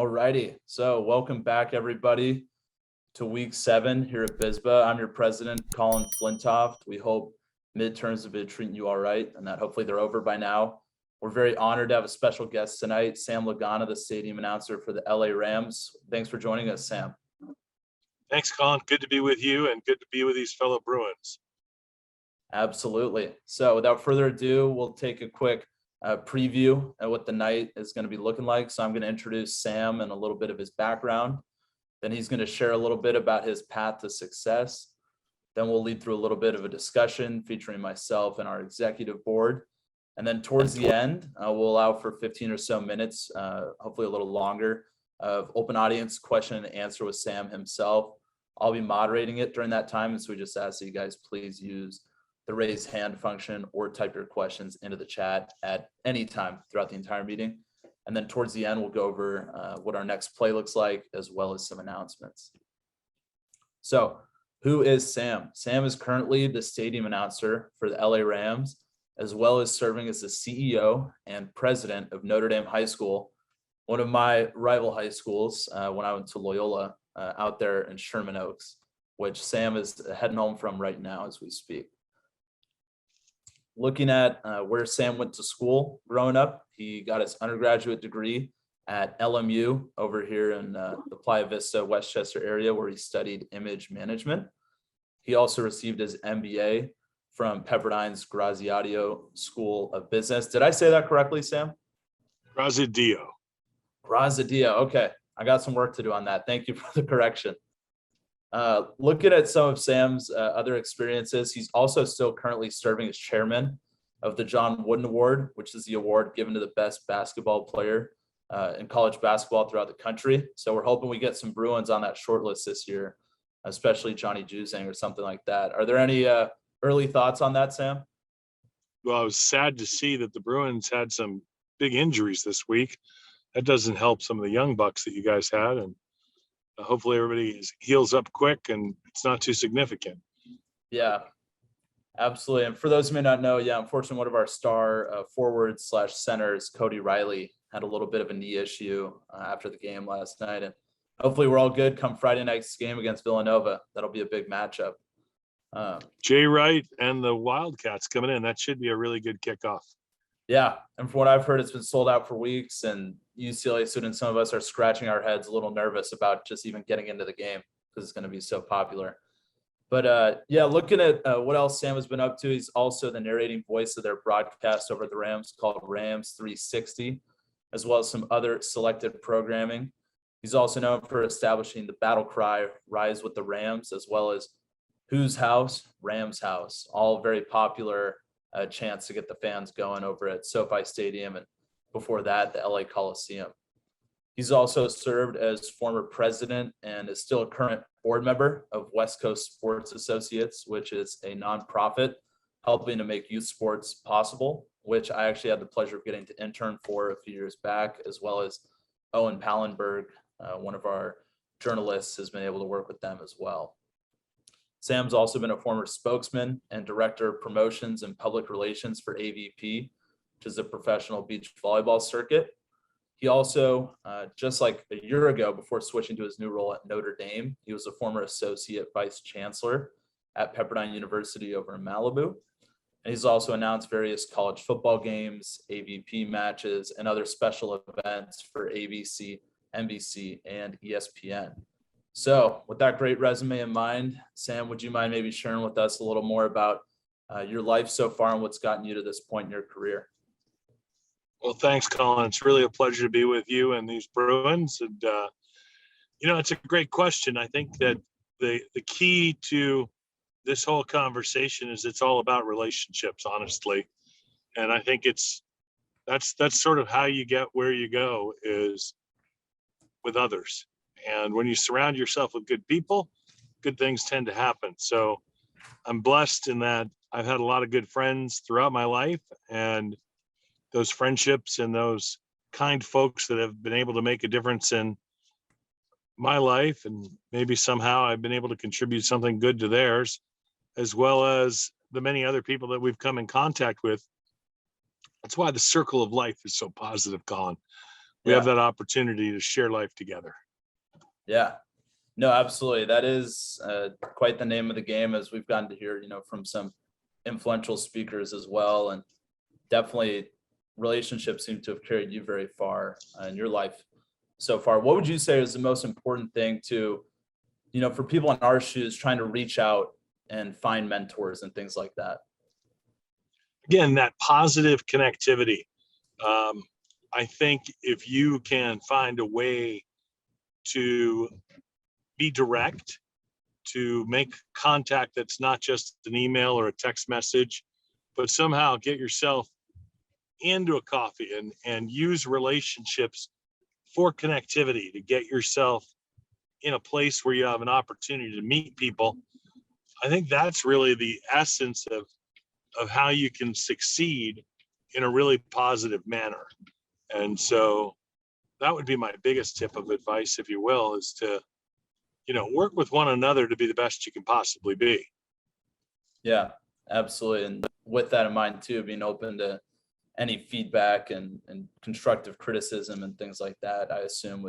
Alrighty, so welcome back everybody to week 7 here at BSBA. I'm your president, Colin Flintoft. We hope midterms have been treating you all right and that hopefully they're over by now. We're very honored to have a special guest tonight, Sam Lagana, the stadium announcer for the LA Rams. Thanks for joining us, Sam. Thanks, Colin. Good to be with you and good to be with these fellow Bruins. Absolutely. So without further ado, we'll take a quick preview at what the night is going to be looking like. So I'm going to introduce Sam and a little bit of his background. Then he's going to share a little bit about his path to success. Then we'll lead through a little bit of a discussion featuring myself and our executive board. And then towards the end, we'll allow for 15 or so minutes, hopefully a little longer, of open audience question and answer with Sam himself. I'll be moderating it during that time. And so we just ask that you guys please use the raise hand function or type your questions into the chat at any time throughout the entire meeting. And then towards the end, we'll go over what our next play looks like, as well as some announcements. So who is Sam? Sam is currently the stadium announcer for the LA Rams, as well as serving as the CEO and president of Notre Dame High School, one of my rival high schools when I went to Loyola out there in Sherman Oaks, which Sam is heading home from right now as we speak. Looking at where Sam went to school growing up, he got his undergraduate degree at LMU over here in the Playa Vista, Westchester area, where he studied image management. He also received his MBA from Pepperdine's Graziadio School of Business. Did I say that correctly, Sam? Graziadio. Graziadio. Okay, I got some work to do on that. Thank you for the correction. Looking at some of Sam's other experiences, he's also still currently serving as chairman of the John Wooden Award, which is the award given to the best basketball player in college basketball throughout the country. So we're hoping we get some Bruins on that short list this year, especially Johnny Juzang or something like that. Are there any early thoughts on that, Sam? Well, I was sad to see that the Bruins had some big injuries this week. That doesn't help some of the young bucks that you guys had, and hopefully everybody heals up quick and it's not too significant. Yeah, absolutely. And for those who may not know, unfortunately, one of our star forwards/centers, Cody Riley, had a little bit of a knee issue after the game last night. And hopefully we're all good come Friday night's game against Villanova. That'll be a big matchup. Jay Wright and the Wildcats coming in. That should be a really good kickoff. Yeah, and from what I've heard, it's been sold out for weeks, and UCLA students, some of us are scratching our heads a little nervous about just even getting into the game because it's going to be so popular. But looking at what else Sam has been up to, he's also the narrating voice of their broadcast over at the Rams called Rams 360, as well as some other selected programming. He's also known for establishing the battle cry, Rise with the Rams, as well as Whose House? Rams House, all very popular chance to get the fans going over at SoFi Stadium, and before that, the LA Coliseum. He's also served as former president and is still a current board member of West Coast Sports Associates, which is a nonprofit helping to make youth sports possible, which I actually had the pleasure of getting to intern for a few years back, as well as Owen Pallenberg, one of our journalists, has been able to work with them as well. Sam's also been a former spokesman and director of promotions and public relations for AVP, which is a professional beach volleyball circuit. He also, just like a year ago, before switching to his new role at Notre Dame, he was a former associate vice chancellor at Pepperdine University over in Malibu. And he's also announced various college football games, AVP matches, and other special events for ABC, NBC, and ESPN. So with that great resume in mind, Sam, would you mind maybe sharing with us a little more about your life so far and what's gotten you to this point in your career? Well, thanks, Colin. It's really a pleasure to be with you and these Bruins. And, it's a great question. I think that the key to this whole conversation is it's all about relationships, honestly. And I think that's sort of how you get where you go is with others. And when you surround yourself with good people, good things tend to happen. So I'm blessed in that I've had a lot of good friends throughout my life, and those friendships and those kind folks that have been able to make a difference in my life, and maybe somehow I've been able to contribute something good to theirs, as well as the many other people that we've come in contact with. That's why the circle of life is so positive, Colin. we have that opportunity to share life together. Yeah, no, absolutely. That is quite the name of the game, as we've gotten to hear, from some influential speakers as well. And definitely relationships seem to have carried you very far in your life so far. What would you say is the most important thing to, for people in our shoes trying to reach out and find mentors and things like that? Again, that positive connectivity. I think if you can find a way to be direct, to make contact that's not just an email or a text message, but somehow get yourself into a coffee and use relationships for connectivity to get yourself in a place where you have an opportunity to meet people. I think that's really the essence of how you can succeed in a really positive manner. And so that would be my biggest tip of advice, if you will, is to, work with one another to be the best you can possibly be. Yeah, absolutely. And with that in mind too, being open to any feedback and constructive criticism and things like that, I assume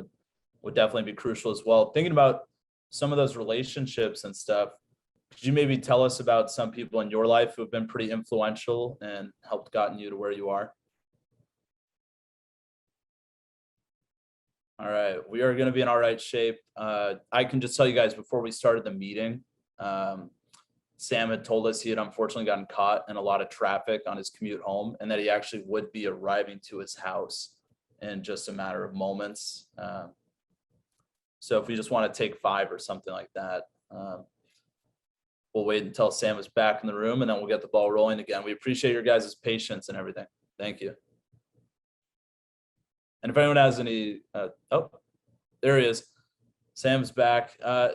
would definitely be crucial as well. Thinking about some of those relationships and stuff, could you maybe tell us about some people in your life who have been pretty influential and helped gotten you to where you are? All right, we are going to be in all right shape. I can just tell you guys before we started the meeting, Sam had told us he had unfortunately gotten caught in a lot of traffic on his commute home, and that he actually would be arriving to his house in just a matter of moments. So if we just want to take 5 or something like that, we'll wait until Sam is back in the room, and then we'll get the ball rolling again. We appreciate your guys' patience and everything. Thank you. And if anyone has any, oh, there he is. Sam's back. I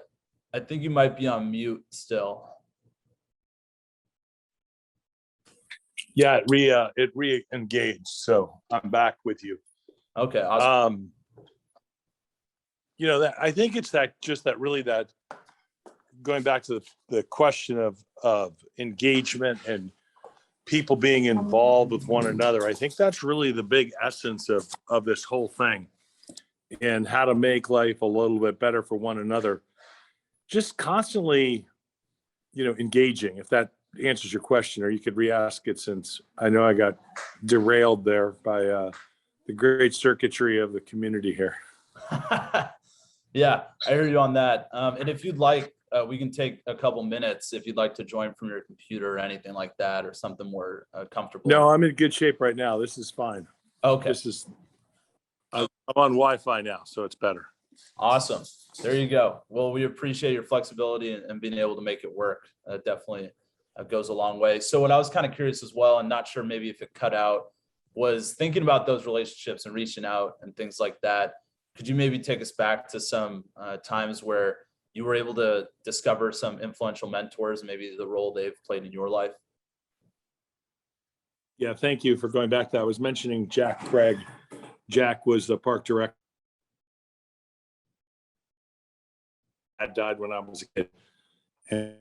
think you might be on mute still. Yeah, it re-engaged, so I'm back with you. Okay, awesome. I think it's that going back to the question of engagement and people being involved with one another. I think that's really the big essence of this whole thing, and how to make life a little bit better for one another. Just constantly, engaging, if that answers your question, or you could re-ask it, since I know I got derailed there by the great circuitry of the community here. Yeah, I hear you on that. And if you'd like, we can take a couple minutes if you'd like to join from your computer or anything like that, or something more comfortable. No, I'm in good shape right now. This is fine. Okay. I'm on Wi-Fi now, so it's better. Awesome. There you go. Well, we appreciate your flexibility and being able to make it work. Definitely goes a long way. So what I was kind of curious as well, and not sure maybe if it cut out, was thinking about those relationships and reaching out and things like that. Could you maybe take us back to some times where you were able to discover some influential mentors, maybe the role they've played in your life? Yeah, thank you for going back to that. I was mentioning Jack Craig. Jack was the park director. I died when I was a kid, and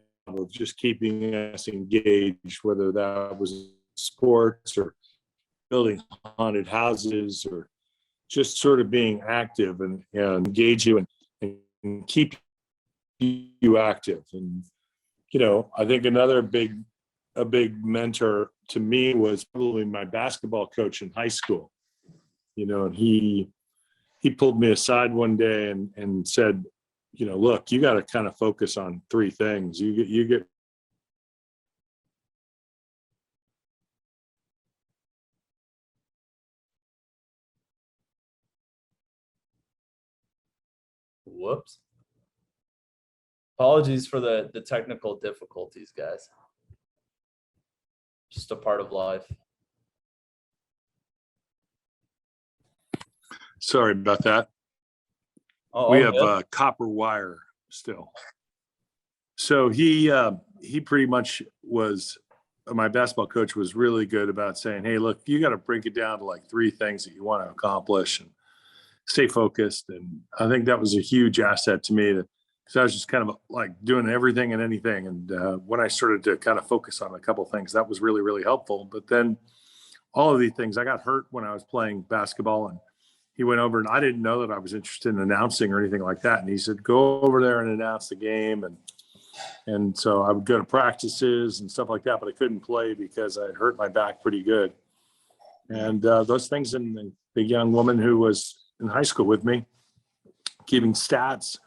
just keeping us engaged, whether that was sports or building haunted houses, or just sort of being active and engage you and keep you active. And I think another big mentor to me was probably my basketball coach in high school. And he pulled me aside one day and said, look, you got to kind of focus on 3 things. You get Whoops. Apologies for the technical difficulties, guys. Just a part of life. Sorry about that. We have copper wire still. So he pretty much was, my basketball coach was really good about saying, hey, look, you got to break it down to like 3 things that you want to accomplish and stay focused. And I think that was a huge asset to me, because I was just kind of like doing everything and anything. And when I started to kind of focus on a couple of things, that was really, really helpful. But then all of these things, I got hurt when I was playing basketball, and he went over, and I didn't know that I was interested in announcing or anything like that. And he said, go over there and announce the game. And so I would go to practices and stuff like that, but I couldn't play because I had hurt my back pretty good. And those things, and the young woman who was in high school with me, keeping stats,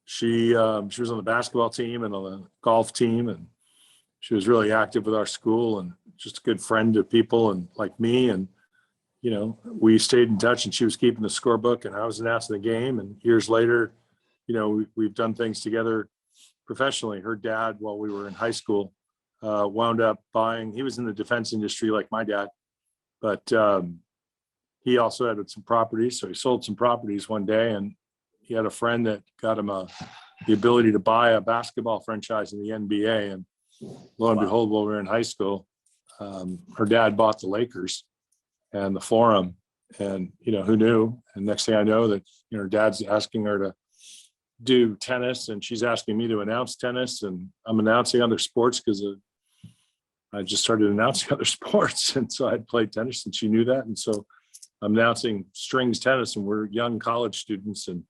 she was on the basketball team and on the golf team, and she was really active with our school and just a good friend to people and like me. And, you know, we stayed in touch, and she was keeping the scorebook and I was announcing the game. And years later, you know, we've done things together professionally. Her dad, while we were in high school, wound up buying, he was in the defense industry like my dad, but he also had some properties. So he sold some properties one day, and he had a friend that got him the ability to buy a basketball franchise in the NBA. And lo and behold, while we were in high school, her dad bought the Lakers and the Forum, and, you know, who knew? And next thing I know, that, you know, her dad's asking her to do tennis, and she's asking me to announce tennis, and I'm announcing other sports because I just started announcing other sports. And so I'd played tennis, and she knew that. And so I'm announcing strings tennis, and we're young college students. And,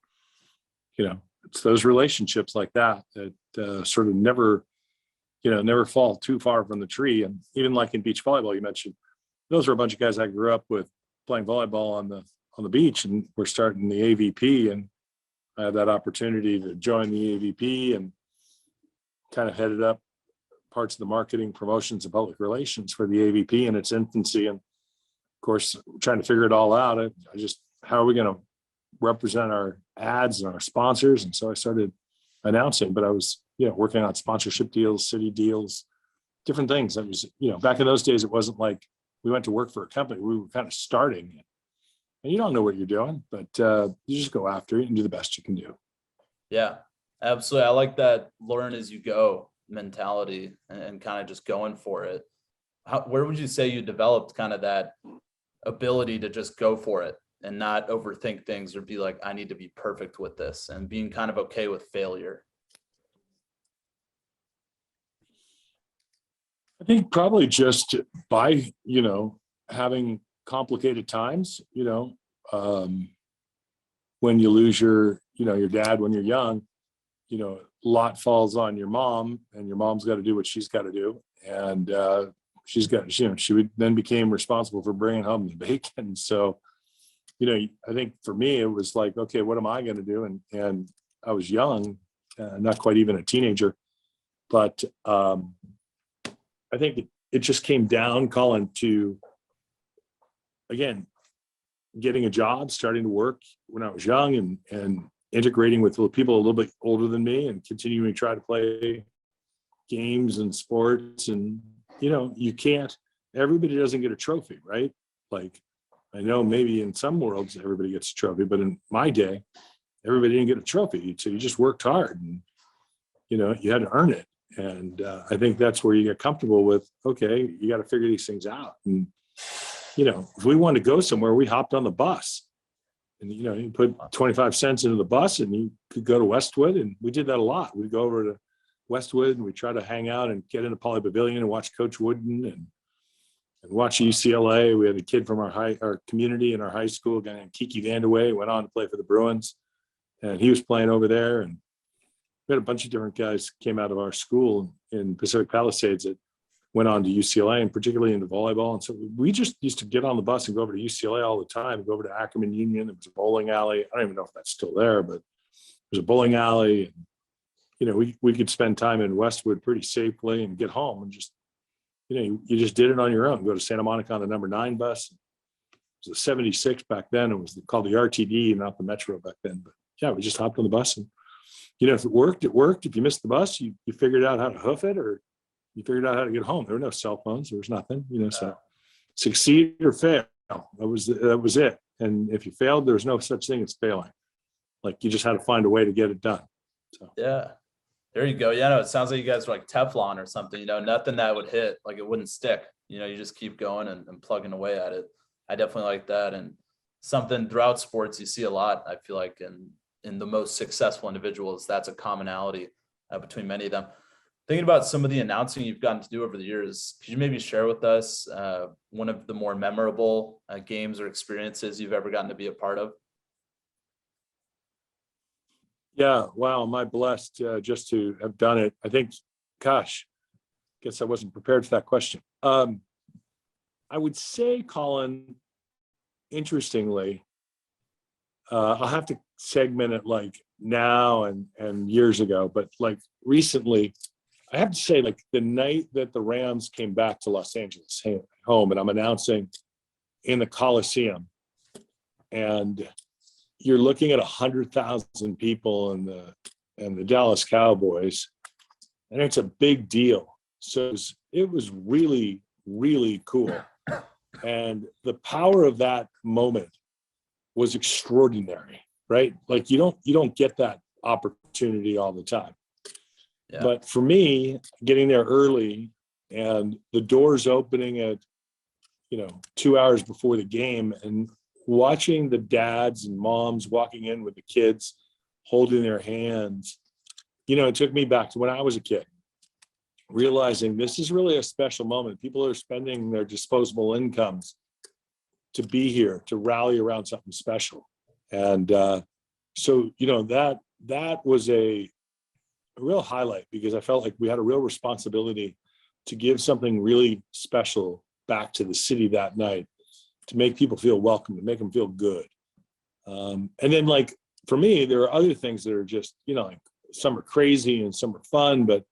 you know, it's those relationships like that sort of never fall too far from the tree. And even like in beach volleyball, you mentioned, those were a bunch of guys I grew up with playing volleyball on the beach, and we're starting the AVP, and I had that opportunity to join the AVP and kind of headed up parts of the marketing, promotions, and public relations for the AVP in its infancy. And of course, trying to figure it all out, I just, how are we going to represent our ads and our sponsors? And so I started announcing, but I was, you know, working on sponsorship deals, city deals, different things. That was, you know, back in those days, it wasn't like we went to work for a company. We were kind of starting, and you don't know what you're doing, but you just go after it and do the best you can do. Yeah, absolutely. I like that learn as you go mentality and kind of just going for it. Where would you say you developed kind of that ability to just go for it and not overthink things or be like, I need to be perfect with this, and being kind of okay with failure? I think probably just by, you know, having complicated times, you know, when you lose your dad when you're young, you know, a lot falls on your mom, and your mom's got to do what she's got to do. And she's got, you know, she then became responsible for bringing home the bacon. So, you know, I think for me, it was like, okay, what am I going to do? And I was young, not quite even a teenager, but I think it just came down, Colin, to, again, getting a job, starting to work when I was young, and integrating with people a little bit older than me, and continuing to try to play games and sports. And, you know, everybody doesn't get a trophy, right? Like, I know maybe in some worlds everybody gets a trophy, but in my day, everybody didn't get a trophy. So you just worked hard, and, you know, you had to earn it. And I think that's where you get comfortable with, okay, you got to figure these things out. And, you know, if we wanted to go somewhere, we hopped on the bus, and, you know, you put 25 cents into the bus and you could go to Westwood. And we did that a lot. We'd go over to Westwood, and we try to hang out and get into Poly Pavilion and watch Coach Wooden and watch UCLA. We had a kid from our community in our high school, a guy named Kiki Vandeweghe, went on to play for the Bruins, and he was playing over there. And we had a bunch of different guys came out of our school in Pacific Palisades that went on to UCLA, and particularly into volleyball. And so we just used to get on the bus and go over to UCLA all the time, go over to Ackerman Union. There was a bowling alley. I don't even know if that's still there, but there's a bowling alley. And, you know, we could spend time in Westwood pretty safely and get home, and just, you know, you just did it on your own. Go to Santa Monica on the number 9 bus. It was a 76 back then. It was called the RTD, not the Metro back then. But yeah, we just hopped on the bus, and, you know, if it worked, it worked. If you missed the bus, you figured out how to hoof it, or you figured out how to get home. There were no cell phones. There was nothing, you know, so succeed or fail. That was it. And if you failed, there was no such thing as failing. Like, you just had to find a way to get it done. So. Yeah, there you go. Yeah, no, it sounds like you guys were like Teflon or something, you know, nothing that would hit, like it wouldn't stick, you know, you just keep going and plugging away at it. I definitely like that. And something throughout sports you see a lot, I feel like, in the most successful individuals, that's a commonality between many of them. Thinking about some of the announcing you've gotten to do over the years, could you maybe share with us one of the more memorable games or experiences you've ever gotten to be a part of? Yeah, wow, am I blessed just to have done it. I think, gosh, guess I wasn't prepared for that question. I would say, Colin, interestingly, I'll have to segment it like now and years ago, but like recently, I have to say, like the night that the Rams came back to Los Angeles home, and I'm announcing in the Coliseum, and you're looking at 100,000 people and the Dallas Cowboys, and it's a big deal. So it was really, really cool. And the power of that moment was extraordinary, right? Like you don't get that opportunity all the time. Yeah. But for me, getting there early and the doors opening at 2 hours before the game, and watching the dads and moms walking in with the kids holding their hands, it took me back to when I was a kid, realizing this is really a special moment. People are spending their disposable incomes to be here, to rally around something special. And so that was a real highlight, because I felt like we had a real responsibility to give something really special back to the city that night, to make people feel welcome, to make them feel good. And then, like, for me, there are other things that are just, like some are crazy and some are fun. But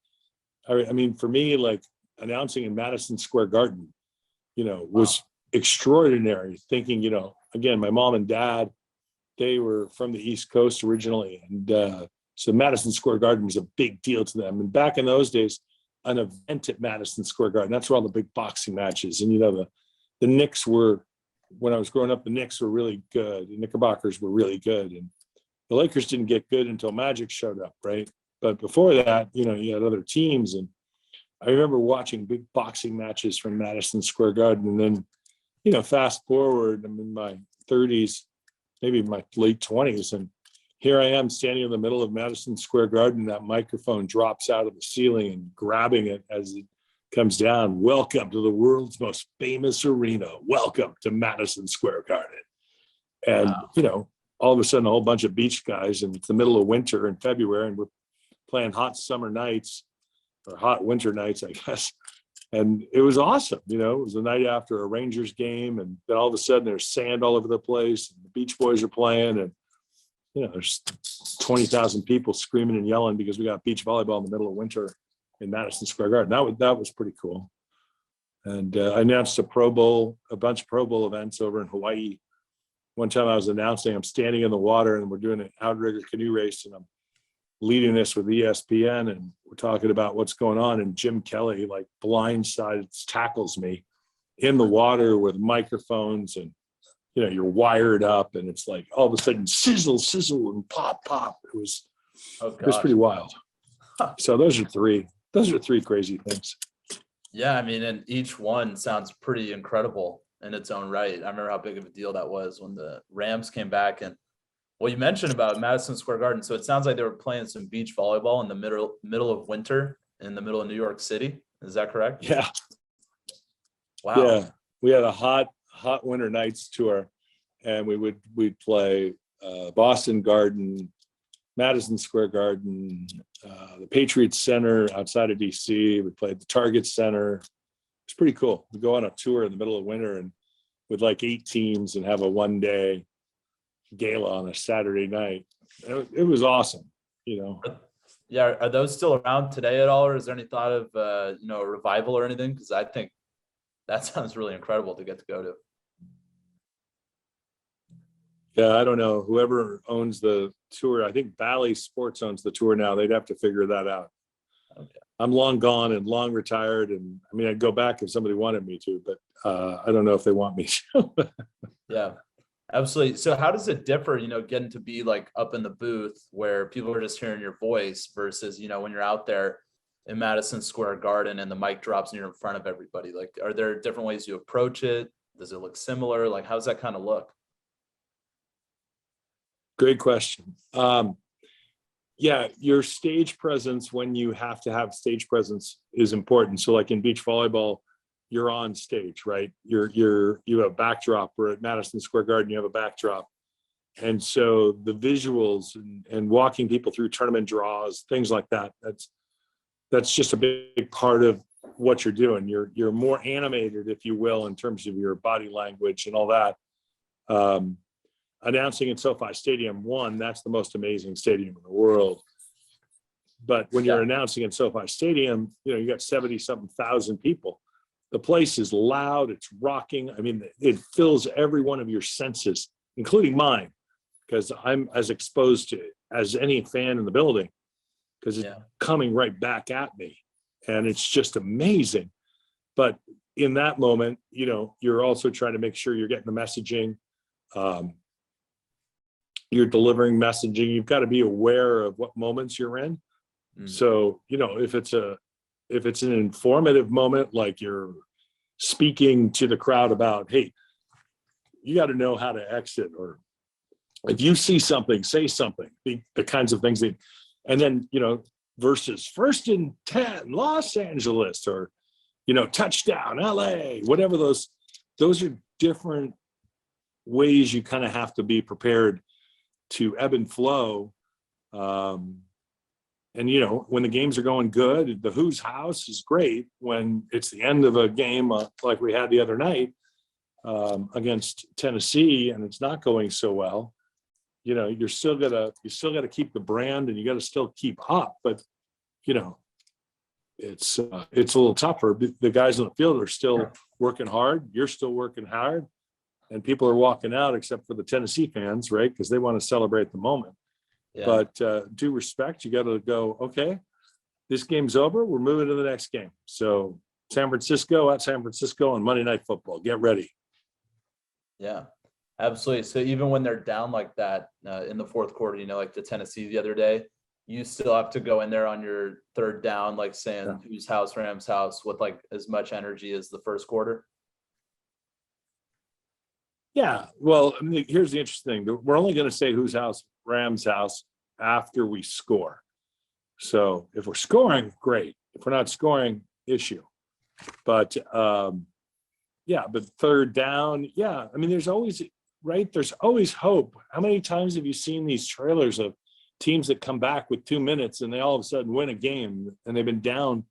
I mean, for me, like announcing in Madison Square Garden, was extraordinary. Thinking, again, my mom and dad, they were from the East Coast originally. And so Madison Square Garden was a big deal to them. And back in those days, an event at Madison Square Garden, that's where all the big boxing matches. And, the Knicks were, when I was growing up, the Knicks were really good. The Knickerbockers were really good. And the Lakers didn't get good until Magic showed up, right? But before that, you had other teams. And I remember watching big boxing matches from Madison Square Garden. And then, fast forward, I'm in my 30s, maybe my late 20s. And here I am standing in the middle of Madison Square Garden. That microphone drops out of the ceiling, and grabbing it as it comes down. Welcome to the world's most famous arena. Welcome to Madison Square Garden. And, Wow. all of a sudden, a whole bunch of beach guys, and it's the middle of winter in February, and we're playing hot summer nights, or hot winter nights, I guess. And it was awesome. It was the night after a Rangers game, and then all of a sudden there's sand all over the place, and the Beach Boys are playing, and there's 20,000 people screaming and yelling because we got beach volleyball in the middle of winter in Madison Square Garden. That was pretty cool. And I announced a bunch of Pro Bowl events over in Hawaii. One time I was announcing, I'm standing in the water and we're doing an outrigger canoe race, and I'm leading this with ESPN, and we're talking about what's going on. And Jim Kelly, like, blindsides tackles me in the water with microphones, and you're wired up, and it's like all of a sudden sizzle, and pop. It was pretty wild. So those are three crazy things. Yeah, I mean, and each one sounds pretty incredible in its own right. I remember how big of a deal that was when the Rams came back. And what you mentioned about Madison Square Garden, so it sounds like they were playing some beach volleyball in the middle of winter in the middle of New York City. Is that correct? Yeah. Wow. Yeah, we had a hot winter nights tour, and we'd play Boston Garden, Madison Square Garden, the Patriots Center outside of DC. We played the Target Center. It's pretty cool. We go on a tour in the middle of winter, and with like 8 teams, and have a one-day gala on a Saturday night. It was awesome. Yeah, are those still around today at all, or is there any thought of a revival or anything? Because I think that sounds really incredible to get to go to. Yeah, I don't know. Whoever owns the tour, I think Bally Sports owns the tour now. They'd have to figure that out. Okay. I'm long gone and long retired, and I mean, I'd go back if somebody wanted me to, but I don't know if they want me to. Yeah, absolutely. So how does it differ, getting to be like up in the booth where people are just hearing your voice versus, when you're out there in Madison Square Garden and the mic drops and you're in front of everybody? Like, are there different ways you approach it? Does it look similar? Like, how does that kind of look? Great question. Yeah, your stage presence, when you have to have stage presence, is important. So like in beach volleyball, you're on stage, right? You have a backdrop, or at Madison Square Garden, you have a backdrop. And so the visuals and walking people through tournament draws, things like that, that's just a big part of what you're doing. You're more animated, if you will, in terms of your body language and all that. Announcing at SoFi Stadium, one, that's the most amazing stadium in the world. But when you're announcing at SoFi Stadium, you got 70-something thousand people. The place is loud, it's rocking. I mean, it fills every one of your senses, including mine, because I'm as exposed to it as any fan in the building, because it's coming right back at me. And it's just amazing. But in that moment, you're also trying to make sure you're getting the messaging. You're delivering messaging. You've got to be aware of what moments you're in. So, if it's an informative moment, like you're speaking to the crowd about, hey, you got to know how to exit, or if you see something, say something, the kinds of things that, and then, versus first and 10, Los Angeles, or, touchdown, LA, whatever those are different ways you kind of have to be prepared to ebb and flow. And, when the games are going good, the Who's House is great. When it's the end of a game, like we had the other night against Tennessee, and it's not going so well, you still gotta keep the brand, and you got to still keep up. But, it's a little tougher. The guys on the field are still working hard. You're still working hard. And people are walking out, except for the Tennessee fans, right? Because they want to celebrate the moment. Yeah. But due respect, you got to go, okay, this game's over. We're moving to the next game. So San Francisco on Monday Night Football. Get ready. Yeah, absolutely. So even when they're down like that in the fourth quarter, like the Tennessee the other day, you still have to go in there on your third down, like saying Whose House, Rams House, with like as much energy as the first quarter. Yeah, well, I mean, here's the interesting thing. We're only going to say Whose House, Rams House, after we score. So if we're scoring, great. If we're not scoring, issue. But but third down, I mean, there's always hope. How many times have you seen these trailers of teams that come back with 2 minutes and they all of a sudden win a game, and they've been down,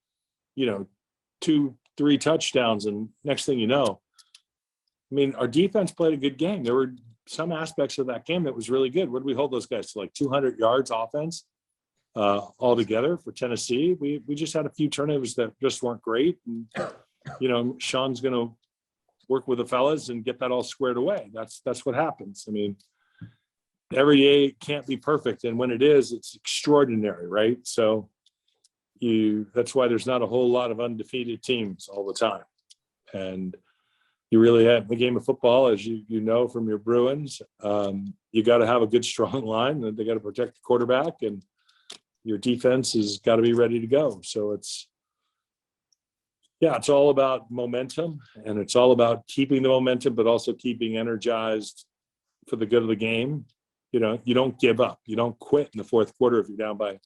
2-3 touchdowns, and next thing you know, I mean, our defense played a good game. There were some aspects of that game that was really good. What did we hold those guys to, like 200 yards offense altogether for Tennessee? We just had a few turnovers that just weren't great. And, Sean's going to work with the fellas and get that all squared away. That's what happens. I mean, every day can't be perfect. And when it is, it's extraordinary, right? So that's why there's not a whole lot of undefeated teams all the time. And you really have the game of football, as you know from your Bruins. You got to have a good, strong line, and they got to protect the quarterback, and your defense has got to be ready to go. So it's all about momentum, and it's all about keeping the momentum, but also keeping energized for the good of the game. You don't give up. You don't quit in the fourth quarter if you're down by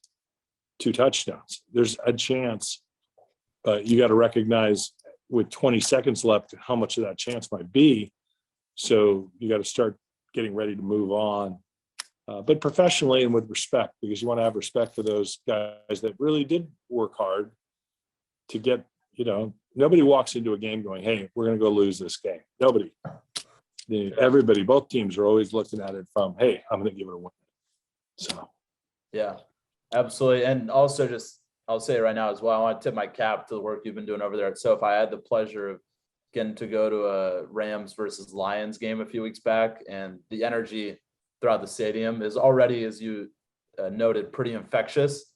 2 touchdowns. There's a chance, but you got to recognize with 20 seconds left how much of that chance might be. So you got to start getting ready to move on, but professionally and with respect, because you want to have respect for those guys that really did work hard to get, nobody walks into a game going, hey, we're going to go lose this game. Nobody. Everybody, both teams are always looking at it from, hey, I'm going to give it a win. So. Yeah, absolutely. And also I'll say it right now as well, I want to tip my cap to the work you've been doing over there at SoFi. I had the pleasure of getting to go to a Rams versus Lions game a few weeks back, and the energy throughout the stadium is already, as you noted, pretty infectious.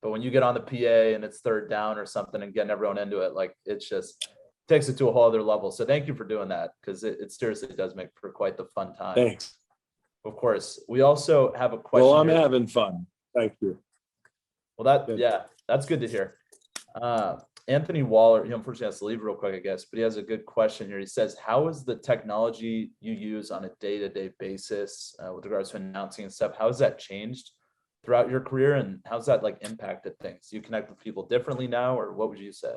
But when you get on the PA and it's third down or something and getting everyone into it, like it just takes it to a whole other level. So thank you for doing that, because it seriously does make for quite the fun time. Thanks. Of course. We also have a question. Well, I'm having fun. Thank you. Well, that's good to hear. Anthony Waller, he unfortunately has to leave real quick, I guess, but he has a good question here. He says, how is the technology you use on a day-to-day basis with regards to announcing and stuff, how has that changed throughout your career, and how's that like impacted things? Do you connect with people differently now, or what would you say?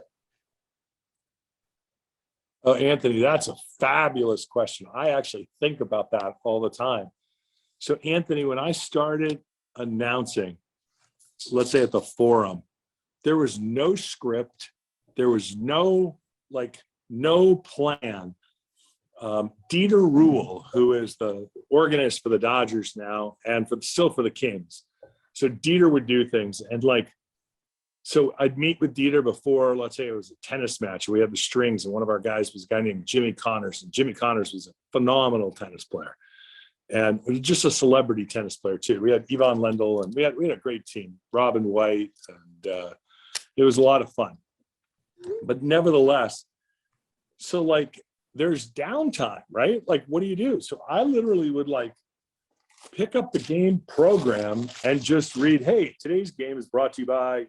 Oh, Anthony, that's a fabulous question. I actually think about that all the time. So, Anthony, when I started announcing, let's say at the Forum, there was no script, there was no plan. Dieter Rule, who is the organist for the Dodgers now and still for the Kings. So Dieter would do things, and so I'd meet with Dieter before, let's say it was a tennis match. We had the strings, and one of our guys was a guy named Jimmy Connors. And Jimmy Connors was a phenomenal tennis player, and just a celebrity tennis player too. We had Yvonne Lendl, and we had a great team, Robin White, and it was a lot of fun. But nevertheless, so there's downtime, right? What do you do? So I literally would pick up the game program and just read, hey, today's game is brought to you by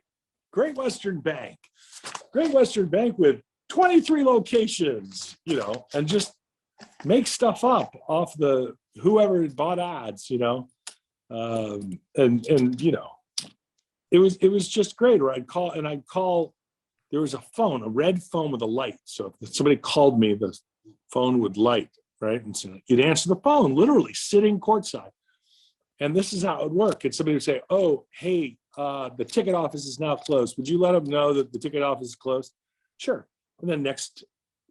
Great Western Bank. Great Western Bank with 23 locations, and just make stuff up off the whoever bought ads, and it was just great. Or I'd call, there was a phone, a red phone with a light. So if somebody called me, the phone would light, right? And so you'd answer the phone, literally sitting courtside. And this is how it would work. And somebody would say, oh, hey, the ticket office is now closed. Would you let them know that the ticket office is closed? Sure. And then next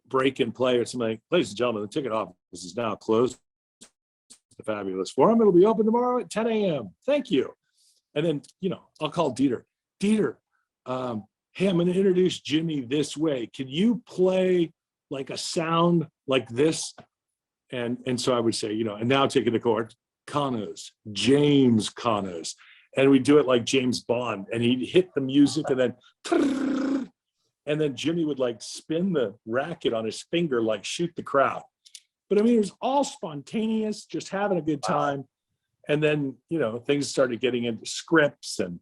break and play or something like, ladies and gentlemen, the ticket office is now closed. The fabulous Forum. It'll be open tomorrow at 10 a.m. Thank you. And then, I'll call Dieter. Dieter, hey, I'm going to introduce Jimmy this way. Can you play a sound like this? And so I would say, and now take it to court. Connors, James Connors. And we do it like James Bond, and he'd hit the music, and then Jimmy would spin the racket on his finger, shoot the crowd. But I mean, it was all spontaneous, just having a good time. And then, things started getting into scripts, and,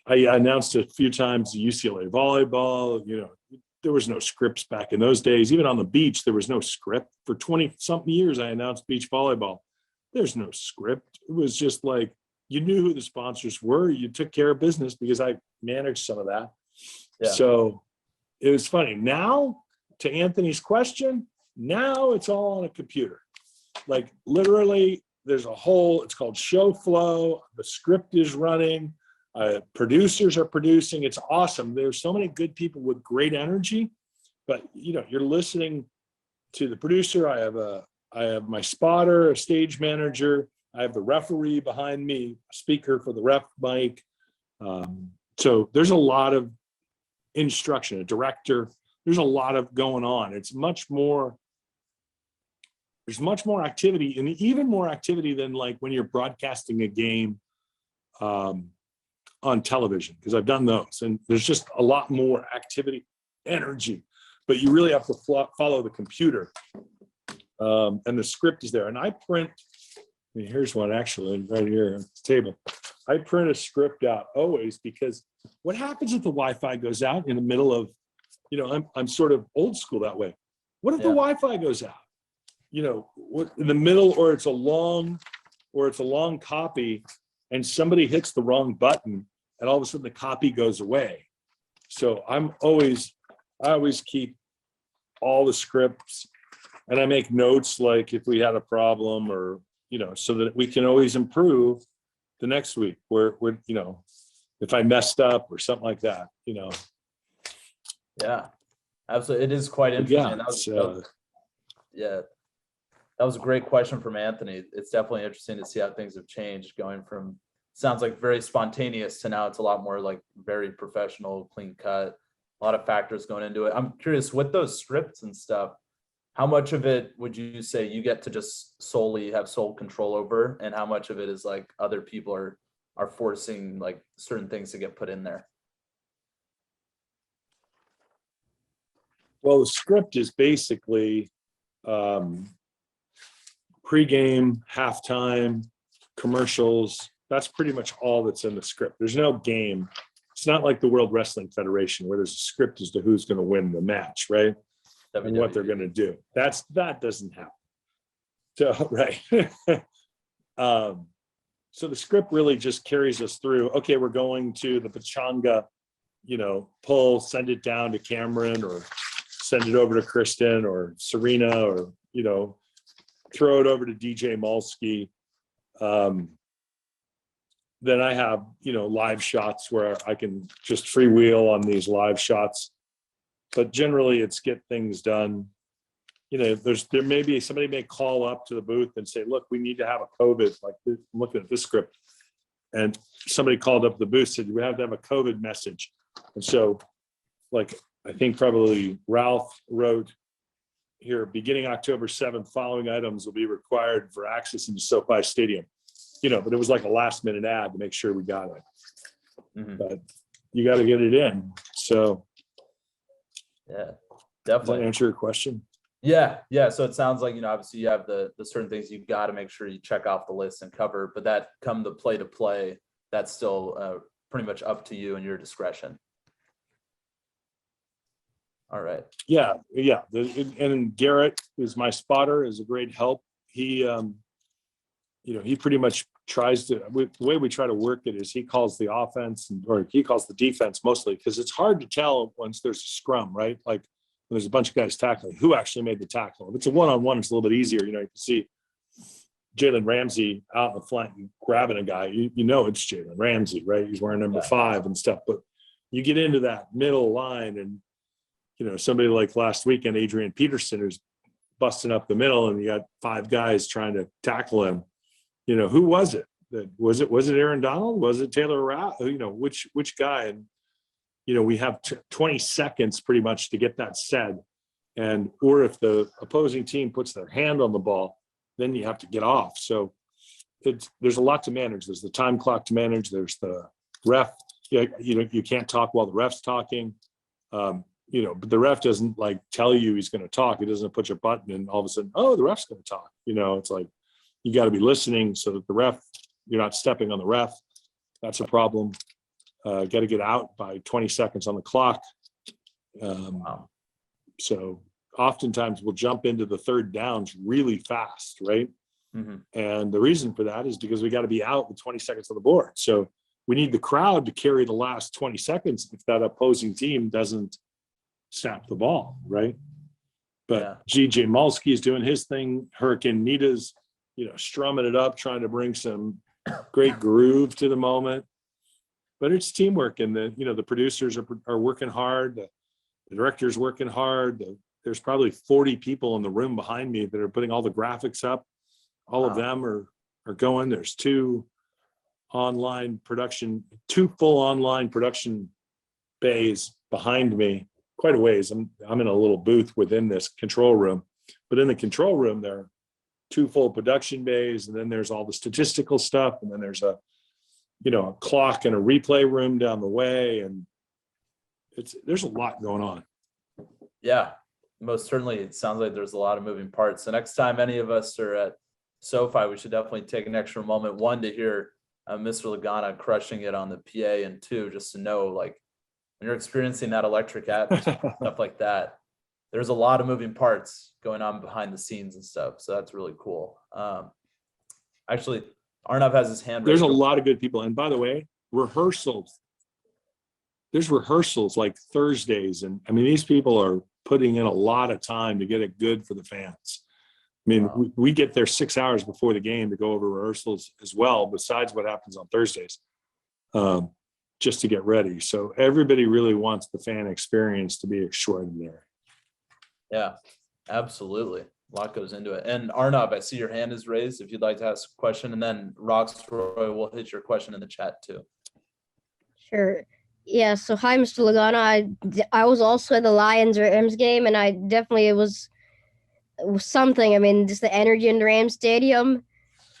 I announced a few times UCLA volleyball. There was no scripts back in those days. Even on the beach, there was no script. For 20-something years, I announced beach volleyball. There's no script. It was just you knew who the sponsors were. You took care of business because I managed some of that. Yeah. So it was funny. Now, to Anthony's question, now it's all on a computer. Literally, there's it's called show flow. The script is running. Producers are producing. It's awesome. There's so many good people with great energy, but you're listening to the producer. I have my spotter, a stage manager. I have the referee behind me, a speaker for the ref mic. So there's a lot of instruction, a director. There's a lot of going on. There's much more activity, and even more activity than when you're broadcasting a game on television, because I've done those, and there's just a lot more activity, energy, but you really have to follow the computer, and the script is there. And I print, here's one actually right here on the table. I print a script out always, because what happens if the Wi-Fi goes out in the middle of, I'm sort of old school that way. What if the Wi-Fi goes out? In the middle, or it's a long copy, and somebody hits the wrong button, and all of a sudden the copy goes away. So I always keep all the scripts, and I make notes if we had a problem, or so that we can always improve the next week, where if I messed up or something like that. Yeah, absolutely. It is quite interesting. That was a great question from Anthony. It's definitely interesting to see how things have changed, going from, sounds like very spontaneous, to now it's a lot more very professional, clean cut, a lot of factors going into it. I'm curious, with those scripts and stuff, how much of it would you say you get to just solely have sole control over, and how much of it is other people are forcing certain things to get put in there? Well, the script is basically pregame, halftime, commercials. That's pretty much all that's in the script. There's no game. It's not like the World Wrestling Federation, where there's a script as to who's going to win the match, right? And what they're going to do. That doesn't happen. So, right. So the script really just carries us through. Okay, we're going to the Pachanga, pull, send it down to Cameron, or send it over to Kristen or Serena, or, throw it over to DJ Molsky. Then I have, live shots where I can just freewheel on these live shots. But generally it's get things done. There may be somebody may call up to the booth and say, look, we need to have a COVID, like I'm looking at this script. And somebody called up the booth, said, we have to have a COVID message. And so, like, I think probably Ralph wrote here, beginning October 7th, following items will be required for access into SoFi Stadium. But it was like a last minute ad to make sure we got it. Mhm. But you got to get it in. So Yeah, does definitely. that answer your question? Yeah. So it sounds like, obviously you have the certain things you've got to make sure you check off the list and cover, but that come the play to play, that's still pretty much up to you and your discretion. All right. Yeah. And Garrett is my spotter, is a great help. He, he pretty much tries to, the way we try to work it is he calls the offense or he calls the defense mostly, because it's hard to tell once there's a scrum, right? Like when there's a bunch of guys tackling, who actually made the tackle. If it's a one-on-one, it's a little bit easier. You can see Jalen Ramsey out in the flank grabbing a guy, it's Jalen Ramsey, right? He's wearing number 5 and stuff. But you get into that middle line and, somebody like last weekend, Adrian Peterson, who's busting up the middle, and you got 5 guys trying to tackle him. Who was it? Was it Aaron Donald? Was it Taylor Rapp? Which guy? And, we have 20 seconds pretty much to get that said. Or if the opposing team puts their hand on the ball, then you have to get off. So there's a lot to manage. There's the time clock to manage. There's the ref. You can't talk while the ref's talking. But the ref doesn't tell you he's going to talk. He doesn't push a button and all of a sudden, oh, the ref's going to talk. It's like, you got to be listening so that you're not stepping on the ref. That's a problem. Got to get out by 20 seconds on the clock. So oftentimes we'll jump into the third downs really fast, right? Mm-hmm. And the reason for that is because we got to be out with 20 seconds on the board. So we need the crowd to carry the last 20 seconds if that opposing team doesn't snap the ball, right? But GJ Molsky is doing his thing. Hurricane Nita's strumming it up, trying to bring some great groove to the moment. But it's teamwork, and the producers are working hard. The director's working hard. There's probably 40 people in the room behind me that are putting all the graphics up. All of them are going. There's 2 full online production bays behind me, quite a ways. I'm in a little booth within this control room, but in the control room there are 2 full production bays, and then there's all the statistical stuff, and then there's a clock and a replay room down the way, and there's a lot going on. Yeah, most certainly. It sounds like there's a lot of moving parts. The next time any of us are at SoFi, we should definitely take an extra moment, 1, to hear Mr. Lagana crushing it on the PA, and 2, just to know, when you're experiencing that electric atmosphere, stuff like that, there's a lot of moving parts going on behind the scenes and stuff. So that's really cool. Actually, Arnav has his hand raised. There's a lot of good people. And by the way, there's rehearsals like Thursdays. And these people are putting in a lot of time to get it good for the fans. Wow. We get there 6 hours before the game to go over rehearsals as well, besides what happens on Thursdays, just to get ready. So everybody really wants the fan experience to be extraordinary. Yeah, absolutely. A lot goes into it. And Arnav, I see your hand is raised if you'd like to ask a question, and then Roxroy will hit your question in the chat too. Sure. Yeah. So hi, Mr. Lagana. I was also at the Lions Rams game, and I definitely it was something. Just the energy in the Rams Stadium.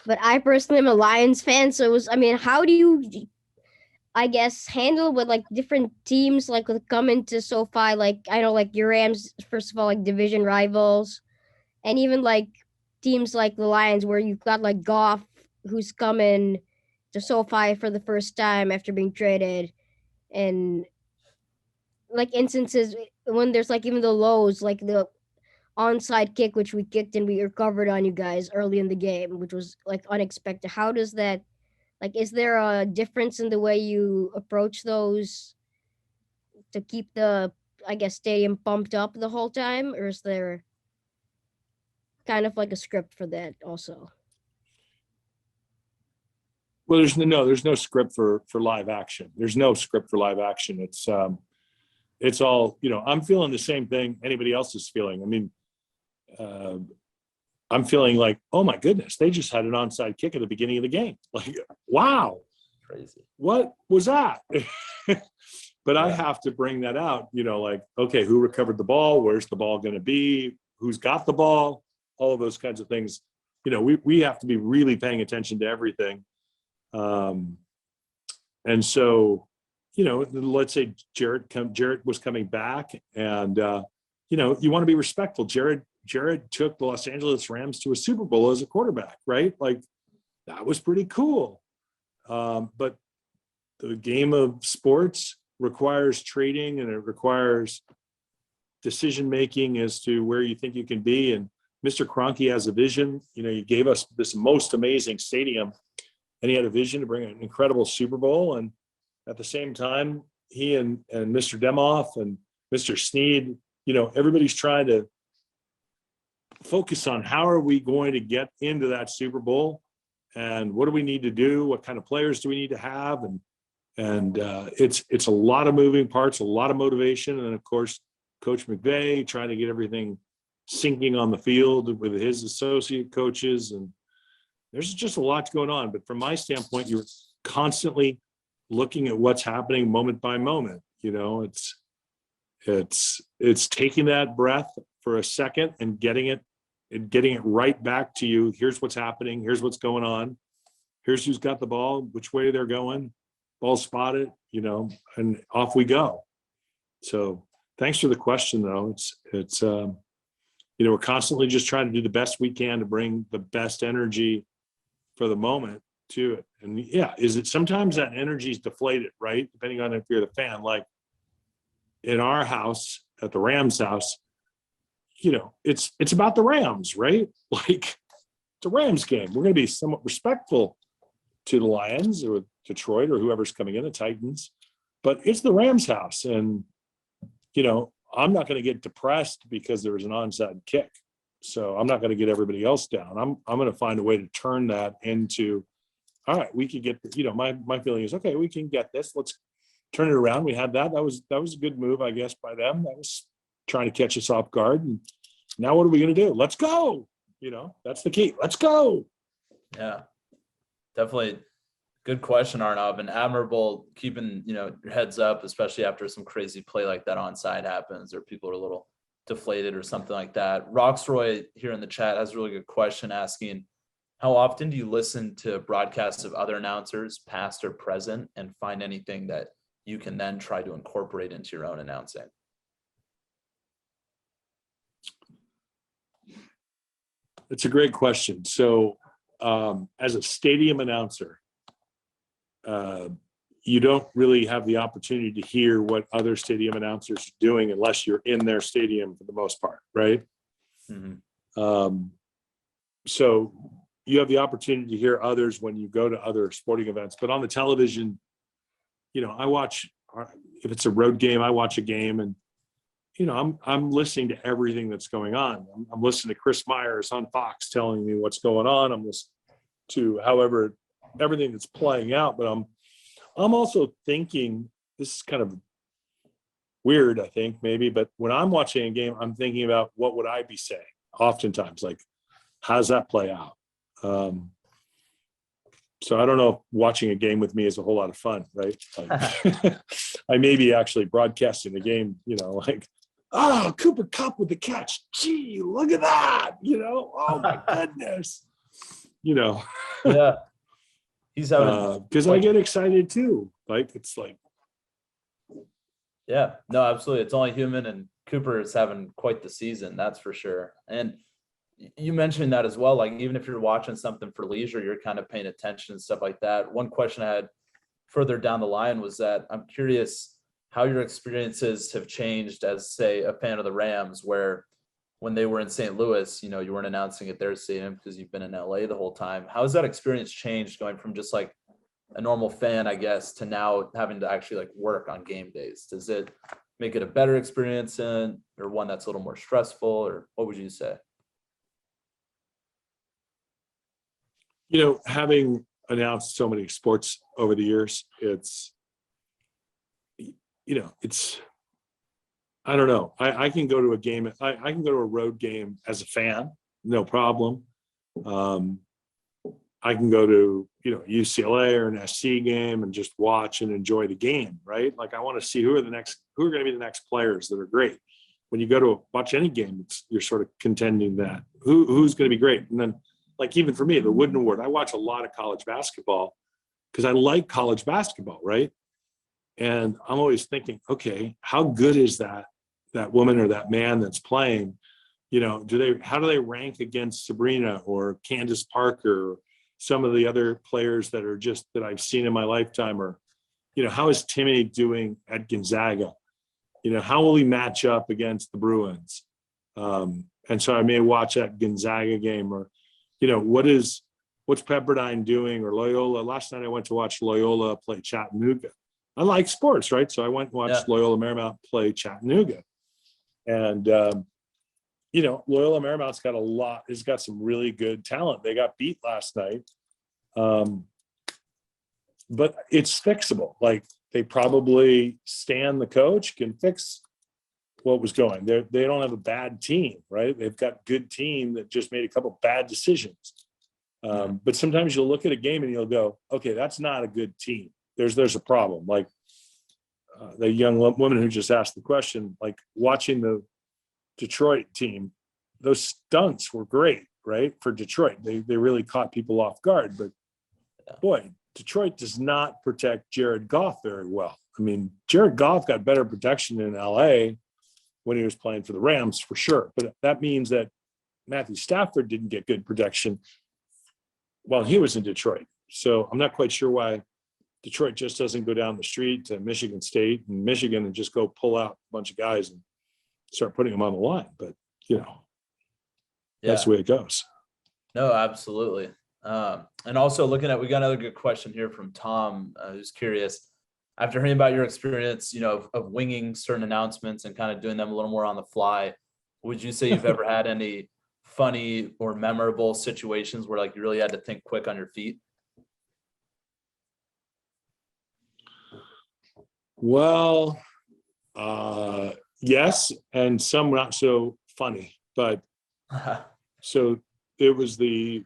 But I personally am a Lions fan, so it was. How do you, I guess, handle with different teams with coming to SoFi? I know your Rams, first of all, division rivals, and even teams like the Lions, where you've got Goff, who's coming to SoFi for the first time after being traded, and instances when there's even the lows, the onside kick, which we kicked and we recovered on you guys early in the game, which was unexpected. How does that Like, is there a difference in the way you approach those to keep the, I guess, stadium pumped up the whole time? Or is there kind of like a script for that also? Well, there's no script for live action. There's no script for live action. It's all, I'm feeling the same thing anybody else is feeling. I mean, I'm feeling like, oh my goodness, they just had an onside kick at the beginning of the game. Like, wow, Crazy. what was that? But I Yeah. have to bring that out, like, okay, who recovered the ball? Where's the ball going to be? Who's got the ball? All of those kinds of things. We have to be really paying attention to everything. And so, let's say Jarrett was coming back, and you want to be respectful. Jarrett took the Los Angeles Rams to a Super Bowl as a quarterback, right? Like, that was pretty cool. But the game of sports requires trading, and it requires decision making as to where you think you can be. And Mr. Kroenke has a vision. He gave us this most amazing stadium, and he had a vision to bring an incredible Super Bowl. And at the same time, he and Mr. Demoff and Mr. Snead, everybody's trying to focus on how are we going to get into that Super Bowl, and what do we need to do? What kind of players do we need to have? And it's a lot of moving parts, a lot of motivation. And of course, Coach McVay trying to get everything syncing on the field with his associate coaches. And there's just a lot going on. But from my standpoint, you're constantly looking at what's happening moment by moment. It's taking that breath for a second and getting it right back to you. Here's what's happening. Here's what's going on. Here's who's got the ball, which way they're going, ball spotted, and off we go. So thanks for the question, though. It's we're constantly just trying to do the best we can to bring the best energy for the moment to it. And yeah, is it sometimes that energy is deflated, right? Depending on if you're the fan. Like in our house, at the Rams house, it's about the Rams, right? Like, it's a Rams game. We're going to be somewhat respectful to the Lions or Detroit or whoever's coming in, the Titans, but it's the Rams house. And, I'm not going to get depressed because there was an onside kick. So I'm not going to get everybody else down. I'm going to find a way to turn that into, all right, we could get, my feeling is, okay, we can get this. Let's turn it around. We had that. That was a good move, I guess, by them. That was trying to catch us off guard. And now what are we going to do? Let's go. That's the key. Let's go. Yeah, definitely. Good question, Arnav, and admirable keeping, your heads up, especially after some crazy play like that onside happens or people are a little deflated or something like that. Roxroy here in the chat has a really good question asking, how often do you listen to broadcasts of other announcers, past or present, and find anything that you can then try to incorporate into your own announcing? It's a great question. So as a stadium announcer, you don't really have the opportunity to hear what other stadium announcers are doing unless you're in their stadium for the most part, right? Mm-hmm. So you have the opportunity to hear others when you go to other sporting events, but on the television, I watch, if it's a road game, I watch a game, and I'm listening to everything that's going on. I'm listening to Chris Myers on Fox telling me what's going on. I'm listening to everything that's playing out, but I'm also thinking, this is kind of weird, I think, maybe, but when I'm watching a game, I'm thinking about what would I be saying oftentimes, like, how does that play out? So I don't know if watching a game with me is a whole lot of fun, right? Like, I may be actually broadcasting the game, like, oh, Cooper Kupp with the catch. Gee, look at that. Oh my goodness. Yeah. He's having, because I get excited too. Like, it's like, yeah, no, absolutely. It's only human, and Cooper is having quite the season. That's for sure. And you mentioned that as well. Like, even if you're watching something for leisure, you're kind of paying attention and stuff like that. One question I had further down the line was that I'm curious how your experiences have changed as, say, a fan of the Rams, where when they were in St. Louis, you weren't announcing at their stadium because you've been in LA the whole time. How has that experience changed, going from just like a normal fan, I guess, to now having to actually like work on game days? Does it make it a better experience or one that's a little more stressful, or what would you say? You know, having announced so many sports over the years, it's, you know, it's, I don't know. I can go to a game. I can go to a road game as a fan, no problem. I can go to, you know, UCLA or an SC game and just watch and enjoy the game, right? Like I want to see who are going to be the next players that are great. When you go to watch any game, you're sort of contending that who's going to be great. And then, like even for me, the Wooden Award, I watch a lot of college basketball because I like college basketball, right? And I'm always thinking, okay, how good is that woman or that man that's playing? You know, how do they rank against Sabrina or Candace Parker or some of the other players that I've seen in my lifetime? Or, you know, how is Timmy doing at Gonzaga? You know, how will he match up against the Bruins? And so I may watch that Gonzaga game, or, you know, what's Pepperdine doing, or Loyola. Last night I went to watch Loyola play Chattanooga. I like sports, right? So I went and watched Loyola Marymount play Chattanooga. And, you know, Loyola Marymount's got some really good talent. They got beat last night. But it's fixable. Like they probably Stan, the coach, can fix what was going. They don't have a bad team, right? They've got a good team that just made a couple bad decisions. But sometimes you'll look at a game and you'll go, okay, that's not a good team. There's a problem. Like the young woman who just asked the question, like watching the Detroit team, those stunts were great, right? For Detroit, they really caught people off guard. But boy, Detroit does not protect Jared Goff very well. I mean, Jared Goff got better protection in LA when he was playing for the Rams, for sure. But that means that Matthew Stafford didn't get good protection while he was in Detroit. So I'm not quite sure why Detroit just doesn't go down the street to Michigan State and Michigan and just go pull out a bunch of guys and start putting them on the line. But, you know, that's the way it goes. No, absolutely. And also we got another good question here from Tom, who's curious. After hearing about your experience, you know, of winging certain announcements and kind of doing them a little more on the fly, would you say you've ever had any funny or memorable situations where like you really had to think quick on your feet? Well, yes, and some not so funny, but so it was the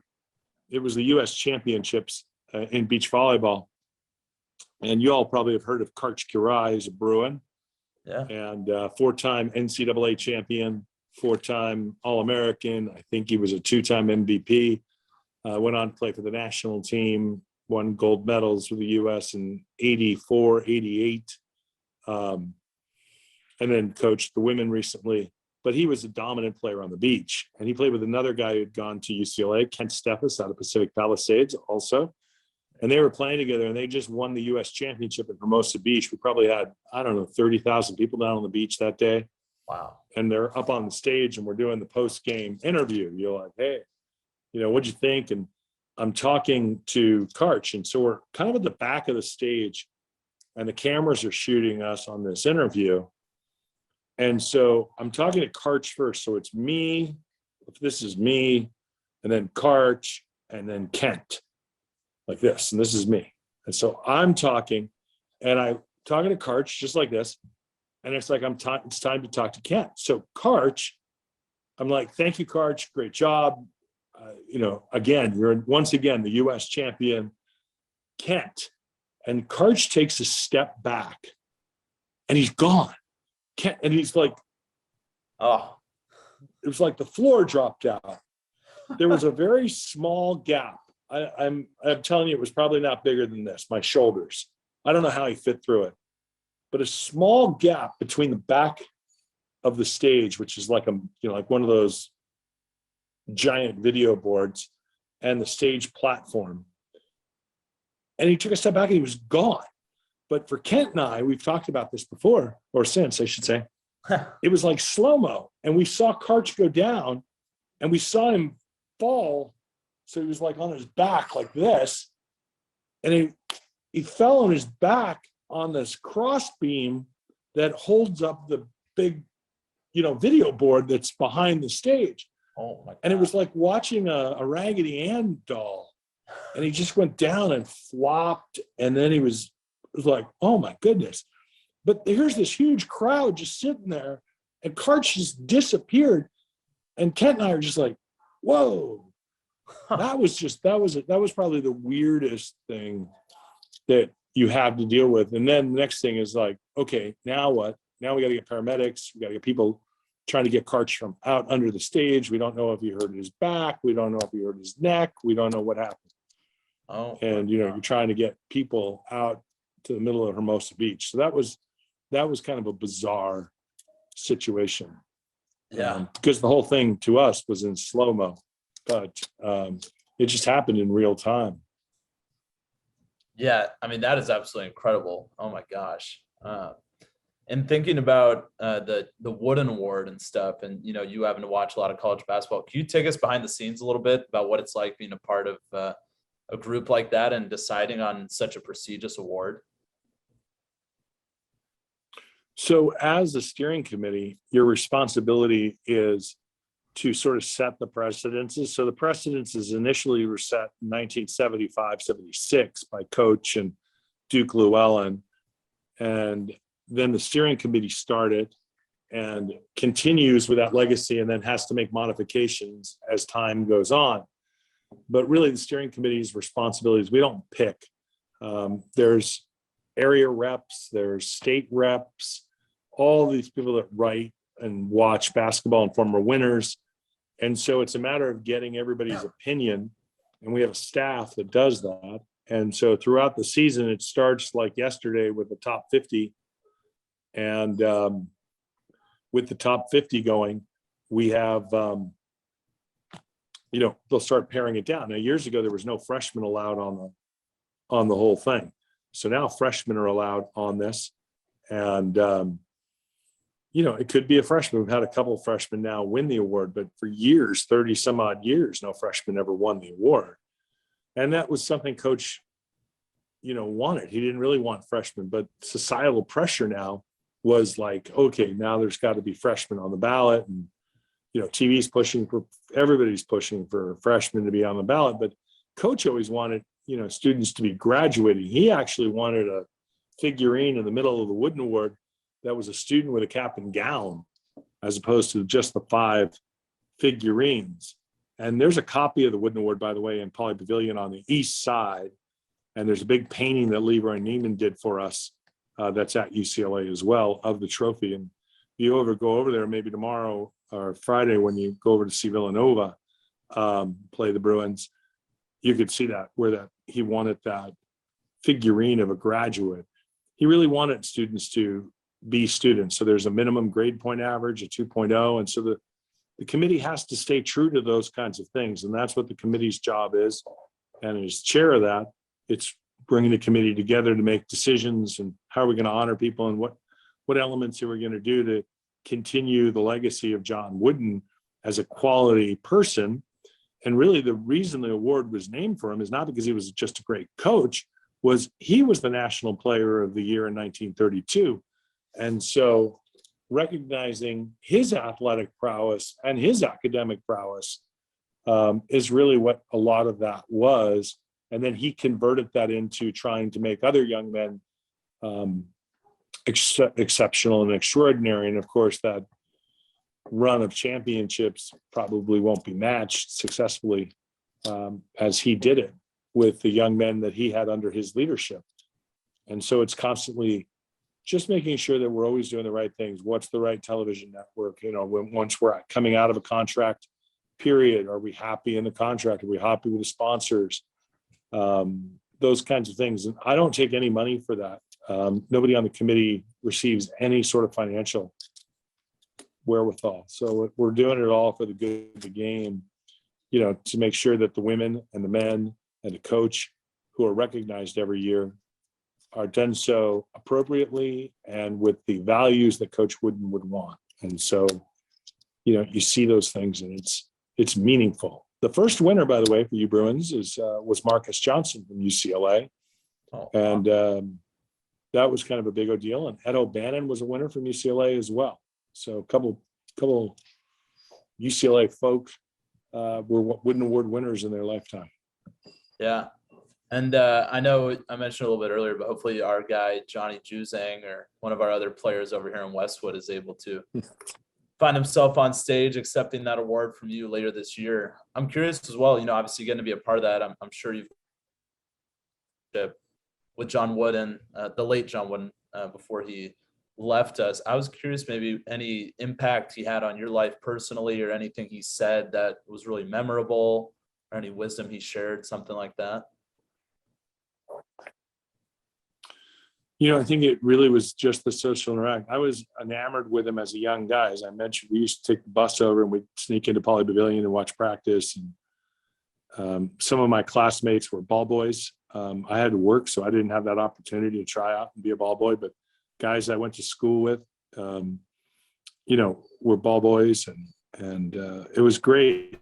U.S. Championships in beach volleyball, and you all probably have heard of Karch Kirai. He's a Bruin, and four-time NCAA champion, four-time All-American. I think he was a two-time MVP. Went on to play for the national team, won gold medals with the U.S. in 84, 88, and then coached the women recently. But he was a dominant player on the beach. And he played with another guy who had gone to UCLA, Kent Steffes, out of Pacific Palisades also. And they were playing together, and they just won the U.S. championship at Hermosa Beach. We probably had, 30,000 people down on the beach that day. Wow. And they're up on the stage, and we're doing the post-game interview. You're like, hey, what'd you think? And I'm talking to Karch. And so we're kind of at the back of the stage, and the cameras are shooting us on this interview. And so I'm talking to Karch first. So it's me, this is me, and then Karch, and then Kent, like this. And this is me. And so I'm talking, and I'm talking to Karch just like this. And it's like, it's time to talk to Kent. So Karch, I'm like, thank you, Karch. Great job. Again, you're once again the U.S. champion, Kent. And Karch takes a step back, and he's gone. Kent, and he's like, oh, it was like the floor dropped out. There was a very small gap. I'm telling you, it was probably not bigger than this, my shoulders. I don't know how he fit through it, but a small gap between the back of the stage, which is like like one of those giant video boards, and the stage platform. And he took a step back and he was gone. But for Kent and I, we've talked about this before, or since, I should say, it was like slow-mo. And we saw Karch go down, and we saw him fall. So he was like on his back like this. And he fell on his back on this cross beam that holds up the big, video board that's behind the stage. Oh my God. And it was like watching a Raggedy Ann doll. And he just went down and flopped. And then it was like, oh my goodness. But here's this huge crowd just sitting there, and Karch just disappeared. And Kent and I are just like, whoa. That was probably the weirdest thing that you have to deal with. And then the next thing is like, okay, now what? Now we got to get paramedics. We got to get people trying to get Karch from out under the stage. We don't know if he hurt his back. We don't know if he hurt his neck. We don't know what happened. Oh, And, you're trying to get people out to the middle of Hermosa Beach. So that was kind of a bizarre situation. yeah. Because the whole thing to us was in slow-mo, but it just happened in real time. Yeah, I mean, that is absolutely incredible. Oh my gosh. And thinking about the Wooden Award and stuff, and you having to watch a lot of college basketball, can you take us behind the scenes a little bit about what it's like being a part of a group like that and deciding on such a prestigious award? So as a steering committee, your responsibility is to sort of set the precedences. So the precedences initially were set in 1975, 76 by Coach and Duke Llewellyn. And then the steering committee started and continues with that legacy, and then has to make modifications as time goes on. But really the steering committee's responsibilities, we don't pick. There's area reps, there's state reps, all these people that write and watch basketball and former winners. And so it's a matter of getting everybody's opinion. And we have a staff that does that. And so throughout the season, it starts like yesterday with the top 50. And with the top 50 going, we have, they'll start paring it down. Now, years ago, there was no freshmen allowed on the whole thing. So now freshmen are allowed on this. And, it could be a freshman. We've had a couple of freshmen now win the award, but for years, 30 some odd years, no freshman ever won the award. And that was something Coach, wanted. He didn't really want freshmen, but societal pressure now was like, okay, now there's got to be freshmen on the ballot. And, everybody's pushing for freshmen to be on the ballot. But Coach always wanted, students to be graduating. He actually wanted a figurine in the middle of the Wooden Award that was a student with a cap and gown, as opposed to just the 5 figurines. And there's a copy of the Wooden Award, by the way, in Poly Pavilion on the east side. And there's a big painting that Leroy Neiman did for us that's at UCLA as well of the trophy. And if you go over there, maybe tomorrow or Friday when you go over to see Villanova play the Bruins, you could see that where he wanted that figurine of a graduate. He really wanted students to be students. So there's a minimum grade point average, a 2.0. And so the committee has to stay true to those kinds of things. And that's what the committee's job is. And as chair of that, it's bringing the committee together to make decisions and how are we going to honor people and what elements are we going to do to continue the legacy of John Wooden as a quality person. And really the reason the award was named for him is not because he was just a great coach, was he was the National Player of the Year in 1932. And so recognizing his athletic prowess and his academic prowess is really what a lot of that was. And then he converted that into trying to make other young men exceptional and extraordinary. And of course, that run of championships probably won't be matched successfully as he did it with the young men that he had under his leadership. And so it's constantly just making sure that we're always doing the right things. What's the right television network? Once we're coming out of a contract period, are we happy in the contract? Are we happy with the sponsors? Those kinds of things. And I don't take any money for that. Nobody on the committee receives any sort of financial wherewithal. So we're doing it all for the good of the game, to make sure that the women and the men and the coach who are recognized every year are done so appropriately and with the values that Coach Wooden would want. And so, you see those things and it's meaningful. The first winner, by the way, for you Bruins was Marcus Johnson from UCLA. Oh, And that was kind of a big deal. And Ed O'Bannon was a winner from UCLA as well. So a couple UCLA folk were Wooden Award winners in their lifetime. yeah. And I know I mentioned a little bit earlier, but hopefully our guy, Johnny Juzang, or one of our other players over here in Westwood is able to find himself on stage accepting that award from you later this year. I'm curious as well, obviously going to be a part of that. I'm sure you've with John Wooden, the late John Wooden, before he left us. I was curious maybe any impact he had on your life personally, or anything he said that was really memorable, or any wisdom he shared, something like that. I think it really was just the social interaction. I was enamored with him as a young guy. As I mentioned, we used to take the bus over and we'd sneak into Poly Pavilion and watch practice. And some of my classmates were ball boys. I had to work, so I didn't have that opportunity to try out and be a ball boy. But guys I went to school with, were ball boys, and it was great.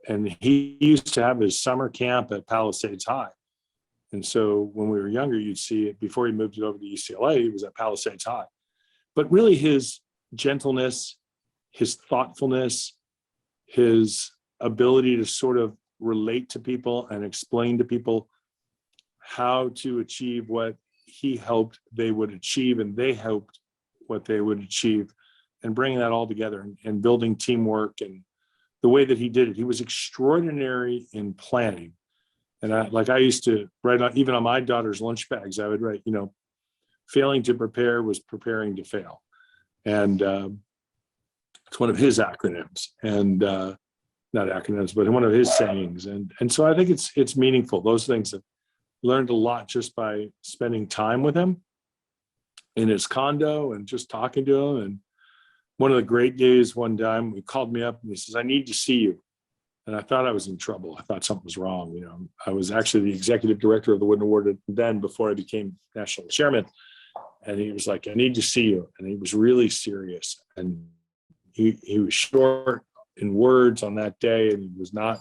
And he used to have his summer camp at Palisades High. And so when we were younger, you'd see it before he moved it over to UCLA, he was at Palisades High. But really his gentleness, his thoughtfulness, his ability to sort of relate to people and explain to people how to achieve what he hoped they would achieve and they hoped what they would achieve, and bringing that all together and building teamwork. And the way that he did it, he was extraordinary in planning. And I used to write on, even on my daughter's lunch bags, I would write, failing to prepare was preparing to fail. And it's one of his acronyms, and not acronyms, but one of his sayings. And so I think it's meaningful. Those things I've learned a lot just by spending time with him in his condo and just talking to him. And one of the great days, one time he called me up and he says, "I need to see you." And I thought I was in trouble. I thought something was wrong. I was actually the executive director of the Wooden Award then, before I became national chairman. And he was like, "I need to see you." And he was really serious. And he was short in words on that day. And he was not,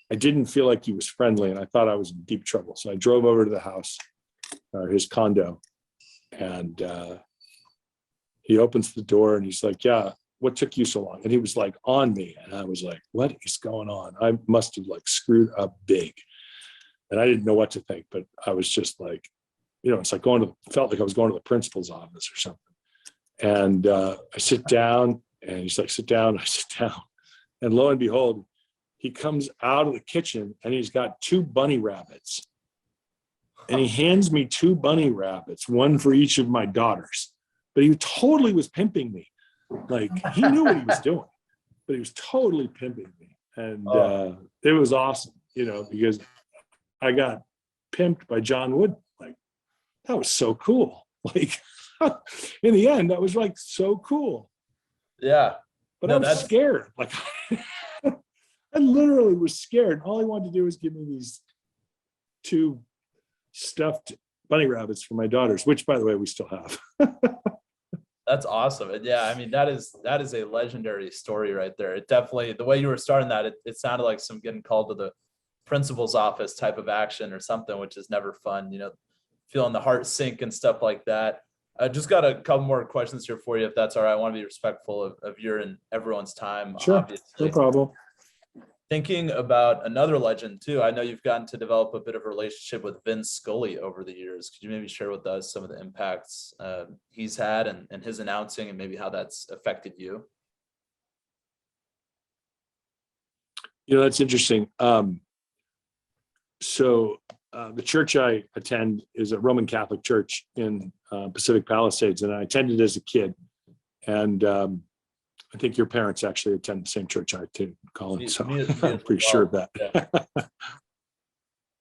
I didn't feel like he was friendly. And I thought I was in deep trouble. So I drove over to the house, his condo. And he opens the door and he's like, "Yeah, what took you so long?" And he was like on me. And I was like, what is going on? I must have screwed up big. And I didn't know what to think, but I was just like, it's like felt like I was going to the principal's office or something. And I sit down and he's like, "Sit down." I sit down. And lo and behold, he comes out of the kitchen and he's got 2 bunny rabbits. And he hands me 2 bunny rabbits, one for each of my daughters. But he totally was pimping me. Like, he knew what he was doing, but he was totally pimping me. And it was awesome, because I got pimped by John Wood. Like, that was so cool. Like, in the end, that was so cool. Yeah. But I was scared. Like, I literally was scared. All he wanted to do was give me these 2 stuffed bunny rabbits for my daughters, which, by the way, we still have. That's awesome. And yeah, I mean, that is a legendary story right there. It definitely, the way you were starting that, it sounded like some getting called to the principal's office type of action or something, which is never fun, feeling the heart sink and stuff like that. I just got a couple more questions here for you, if that's all right. I want to be respectful of your and everyone's time. Sure, obviously. no problem. Thinking about another legend too, I know you've gotten to develop a bit of a relationship with Vince Scully over the years. Could you maybe share with us some of the impacts he's had and his announcing, and maybe how that's affected you? That's interesting. So the church I attend is a Roman Catholic church in Pacific Palisades, and I attended as a kid. And I think your parents actually attend the same church I attend, Colin. So I'm pretty sure of that.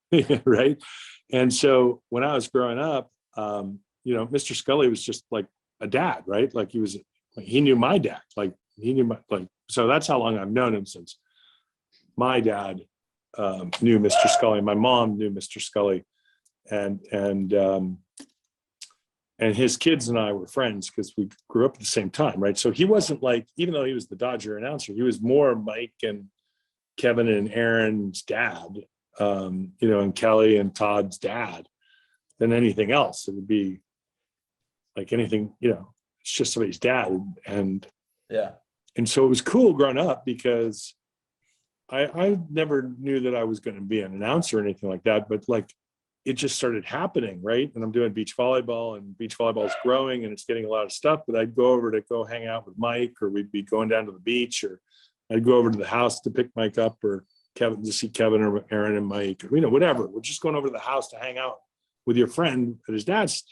Yeah. Right. And so when I was growing up, Mr. Scully was just like a dad, right? Like he knew my dad, so that's how long I've known him, since my dad knew Mr. Scully. My mom knew Mr. Scully, and his kids and I were friends because we grew up at the same time, right? So he wasn't even though he was the Dodger announcer, he was more Mike and Kevin and Aaron's dad, and Kelly and Todd's dad. than anything else. It would be like anything, it's just somebody's dad. Yeah. And so it was cool growing up because I never knew that I was going to be an announcer or anything like that, but like it just started happening, right? And I'm doing beach volleyball, and beach volleyball is growing and it's getting a lot of stuff, but I'd go over to go hang out with Mike, or we'd be going down to the beach, or I'd go over to the house to pick Mike up, or Kevin, to see Kevin or Aaron and Mike, or, whatever. We're just going over to the house to hang out with your friend at his dad's,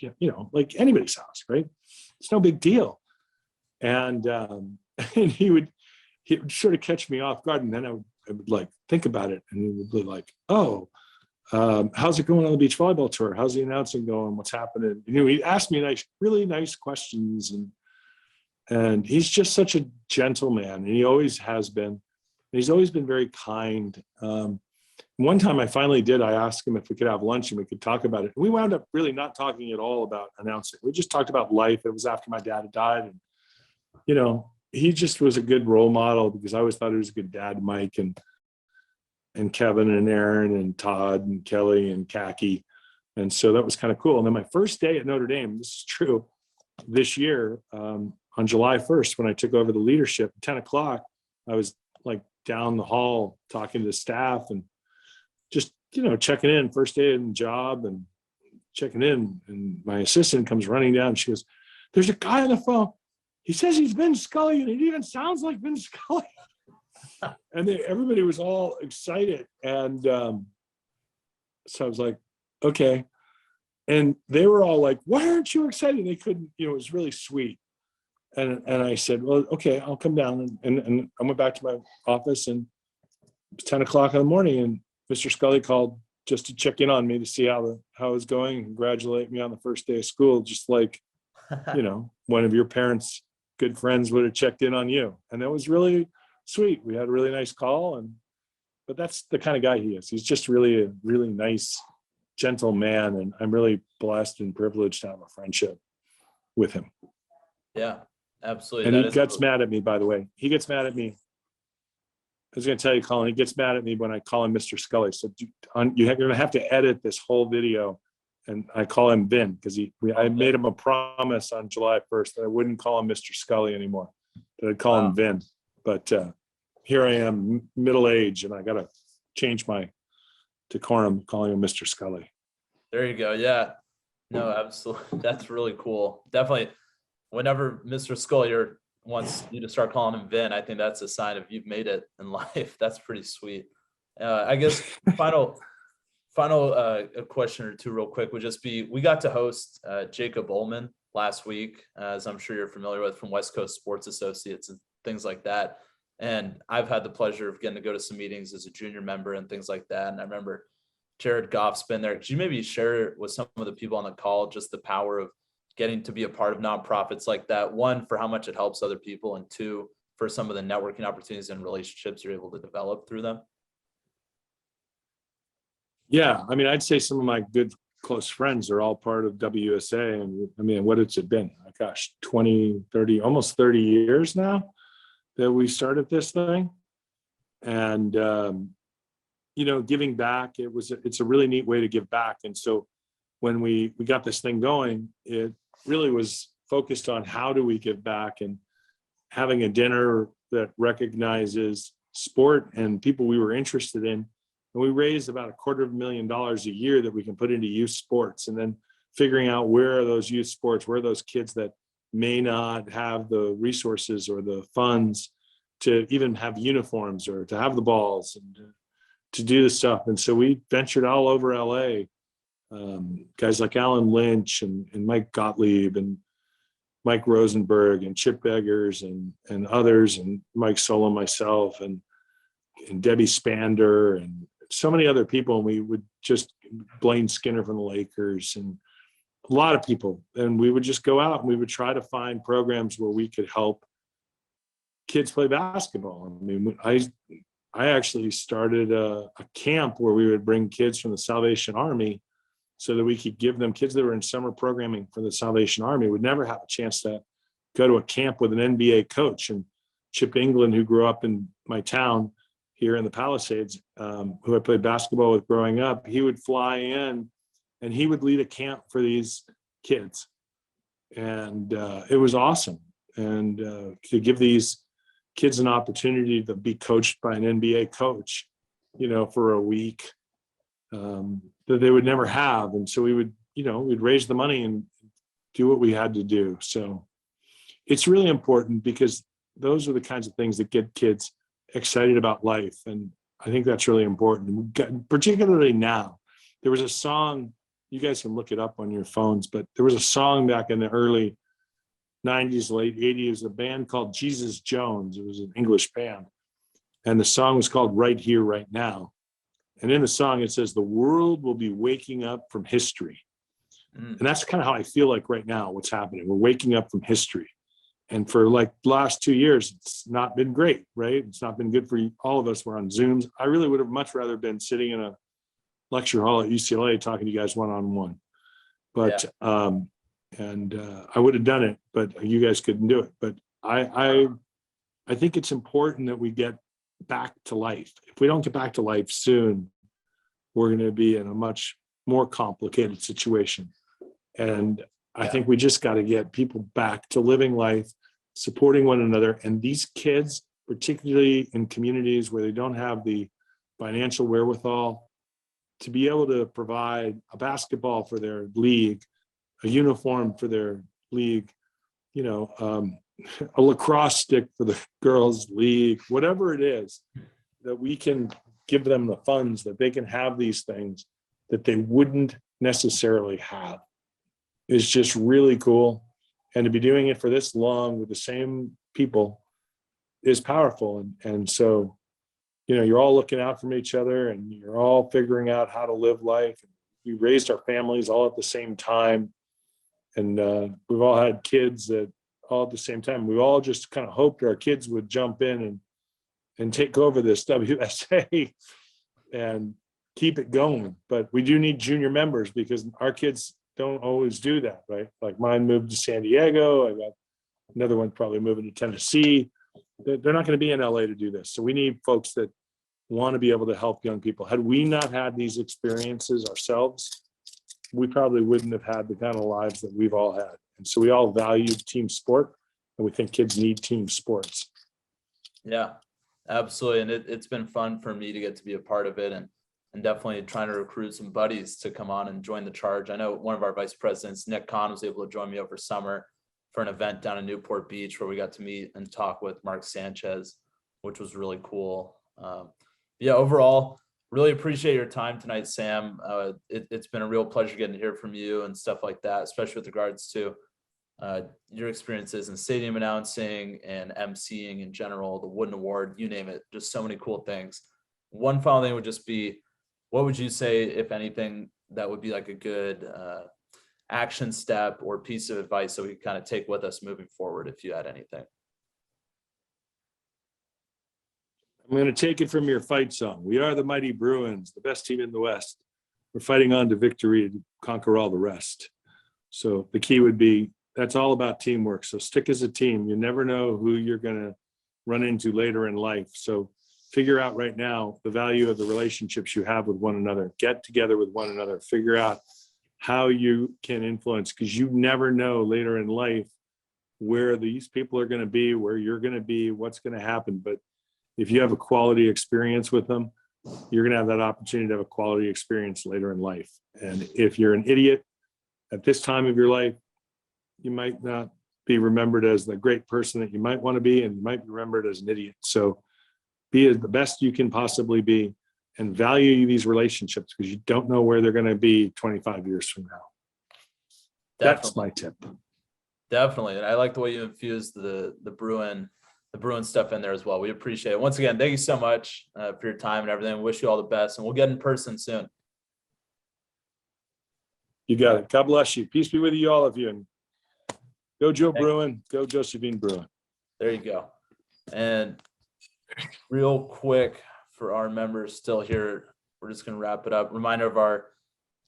like anybody's house, right? It's no big deal. And and he would sort of catch me off guard, and then I would like think about it, and he would be like, "Oh, how's it going on the beach volleyball tour? How's the announcing going? What's happening?" He asked me really nice questions, and he's just such a gentle man, and he always has been. And he's always been very kind. One time I asked him if we could have lunch and we could talk about it. And we wound up really not talking at all about announcing. We just talked about life. It was after my dad had died. And, he just was a good role model, because I always thought he was a good dad, Mike and Kevin and Aaron and Todd and Kelly and Kaki. And so that was kind of cool. And then my first day at Notre Dame, this is true, this year, on July 1st, when I took over the leadership at 10 o'clock, I was like down the hall talking to the staff and just, checking in, first day in the job and checking in. And my assistant comes running down. She goes, "There's a guy on the phone. He says he's Vin Scully, and it even sounds like Vin Scully." And everybody was all excited. And so I was like, okay. And they were all like, "Why aren't you excited?" They couldn't, it was really sweet. And I said, "Well, okay, I'll come down." And I went back to my office, and it was 10 o'clock in the morning, and Mr. Scully called just to check in on me to see how it was going, and congratulate me on the first day of school, just like, one of your parents' good friends would have checked in on you. And that was really sweet. We had a really nice call, but that's the kind of guy he is. He's just really a really nice, gentle man. And I'm really blessed and privileged to have a friendship with him. Yeah, absolutely. And he gets mad at me, by the way. He gets mad at me. I was going to tell you, Colin, he gets mad at me when I call him Mr. Scully. So you're going to have to edit this whole video. And I call him Vin, because I made him a promise on July 1st that I wouldn't call him Mr. Scully anymore, that I'd call him Vin. But here I am, middle age, and I got to change my decorum, calling him Mr. Scully. There you go. Yeah. No, absolutely. That's really cool. Definitely. Whenever Mr. Scully wants you to start calling him Vin, I think that's a sign of you've made it in life. That's pretty sweet. I guess final a question or two real quick would just be, we got to host Jacob Ullman last week, as I'm sure you're familiar with, from West Coast Sports Associates and things like that. And I've had the pleasure of getting to go to some meetings as a junior member and things like that. And I remember Jared Goff's been there. Could you maybe share with some of the people on the call just the power of getting to be a part of nonprofits like that? One, for how much it helps other people, and two, for some of the networking opportunities and relationships you're able to develop through them. Yeah, I mean, I'd say some of my good close friends are all part of WSA. And I mean, what has it been? Gosh, 20, 30, almost 30 years now that we started this thing. And, giving back, it's a really neat way to give back. And so when we got this thing going, it really was focused on how do we give back, and having a dinner that recognizes sport and people we were interested in. And we raised about $250,000 a year that we can put into youth sports, and then figuring out where are those youth sports, where are those kids that may not have the resources or the funds to even have uniforms or to have the balls and to do the stuff. And so we ventured all over LA. Guys like Alan Lynch and Mike Gottlieb and Mike Rosenberg and Chip Beggars and others, and Mike Solo, myself, and Debbie Spander and so many other people. And we would just, Blaine Skinner from the Lakers, and a lot of people. And we would just go out and we would try to find programs where we could help kids play basketball. I mean, I actually started a camp where we would bring kids from the Salvation Army so that we could give them, kids that were in summer programming for the Salvation Army would never have a chance to go to a camp with an NBA coach. And Chip England, who grew up in my town here in the Palisades, who I played basketball with growing up, he would fly in and he would lead a camp for these kids. And it was awesome. And to give these kids an opportunity to be coached by an NBA coach, for a week, that they would never have. And so we would, we'd raise the money and do what we had to do. So it's really important, because those are the kinds of things that get kids excited about life. And I think that's really important, particularly now. There was a song, you guys can look it up on your phones, but there was a song back in the early 90s, late 80s, a band called Jesus Jones. It was an English band. And the song was called Right Here, Right Now. And in the song, it says, the world will be waking up from history. And that's kind of how I feel like right now, what's happening. We're waking up from history. And for like the last 2 years, it's not been great, right? It's not been good for all of us. We're on Zooms. I really would have much rather been sitting in a lecture hall at UCLA talking to you guys one-on-one. But, I would have done it, but you guys couldn't do it. But I think it's important that we get back to life. If we don't get back to life soon, we're going to be in a much more complicated situation. And I think we just got to get people back to living life, supporting one another. And these kids, particularly in communities where they don't have the financial wherewithal to be able to provide a basketball for their league, a uniform for their league, a lacrosse stick for the girls' league, whatever it is, that we can give them the funds that they can have these things that they wouldn't necessarily have, is just really cool. And to be doing it for this long with the same people is powerful. And so, you're all looking out from each other, and you're all figuring out how to live life. We raised our families all at the same time. And we've all had kids that all at the same time. We all just kind of hoped our kids would jump in and take over this WSA and keep it going. But we do need junior members, because our kids don't always do that, right? Like mine moved to San Diego. I got another one probably moving to Tennessee. They're not going to be in LA to do this. So we need folks that want to be able to help young people. Had we not had these experiences ourselves, we probably wouldn't have had the kind of lives that we've all had. And so we all value team sport, and we think kids need team sports. Yeah, absolutely. And it's been fun for me to get to be a part of it, and definitely trying to recruit some buddies to come on and join the charge. I know one of our vice presidents, Nick Kahn, was able to join me over summer for an event down in Newport Beach, where we got to meet and talk with Mark Sanchez, which was really cool. Overall, really appreciate your time tonight, Sam. It's been a real pleasure getting to hear from you and stuff like that, especially with regards to your experiences in stadium announcing and emceeing in general, the Wooden Award, you name it, just so many cool things. One final thing would just be, what would you say, if anything, that would be like a good action step or piece of advice that we could kind of take with us moving forward, if you had anything? I'm going to take it from your fight song. We are the mighty Bruins, the best team in the West. We're fighting on to victory to conquer all the rest. So the key would be, that's all about teamwork. So stick as a team. You never know who you're going to run into later in life. So figure out right now the value of the relationships you have with one another. Get together with one another. Figure out how you can influence, because you never know later in life where these people are going to be, where you're going to be, what's going to happen. But if you have a quality experience with them, you're going to have that opportunity to have a quality experience later in life. And if you're an idiot at this time of your life, you might not be remembered as the great person that you might want to be, and you might be remembered as an idiot. So be the best you can possibly be, and value these relationships, because you don't know where they're going to be 25 years from now. That's my tip. Definitely. And I like the way you infused the Bruin stuff in there as well. We appreciate it. Once again, thank you so much for your time and everything. Wish you all the best, and we'll get in person soon. You got it. God bless you. Peace be with you, all of you. And go Joe Bruin. Go Josephine Bruin. There you go. And real quick, for our members still here, we're just going to wrap it up. Reminder of our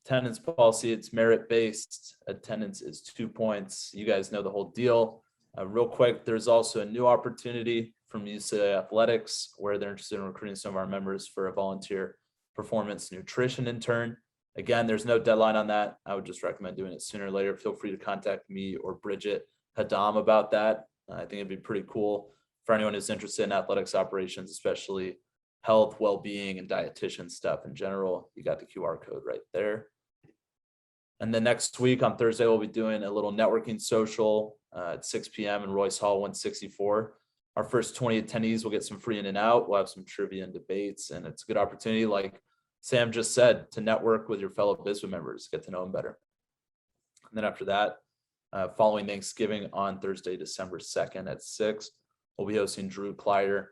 attendance policy. It's merit-based. Attendance is 2 points. You guys know the whole deal. Real quick, there's also a new opportunity from UCLA Athletics, where they're interested in recruiting some of our members for a volunteer performance nutrition intern. Again, there's no deadline on that. I would just recommend doing it sooner or later. Feel free to contact me or Bridget Hadam about that. I think it'd be pretty cool for anyone who's interested in athletics operations, especially health, well-being, and dietitian stuff in general. You got the QR code right there. And then next week on Thursday, we'll be doing a little networking social at 6 p.m. in Royce Hall 164. Our first 20 attendees will get some free in and out. We'll have some trivia and debates, and it's a good opportunity, like Sam just said, to network with your fellow BSBA members, get to know them better. And then after that, following Thanksgiving on Thursday, December 2nd at 6, we'll be hosting Drew Kleider,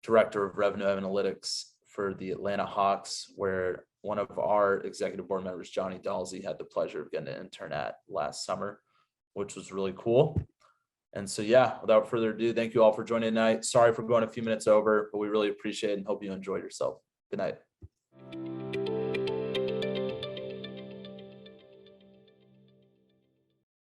Director of Revenue Analytics for the Atlanta Hawks, where one of our executive board members, Johnny Dalsey, had the pleasure of getting an intern at last summer, which was really cool. And so, yeah, without further ado, thank you all for joining tonight. Sorry for going a few minutes over, but we really appreciate it and hope you enjoyed yourself. Good night.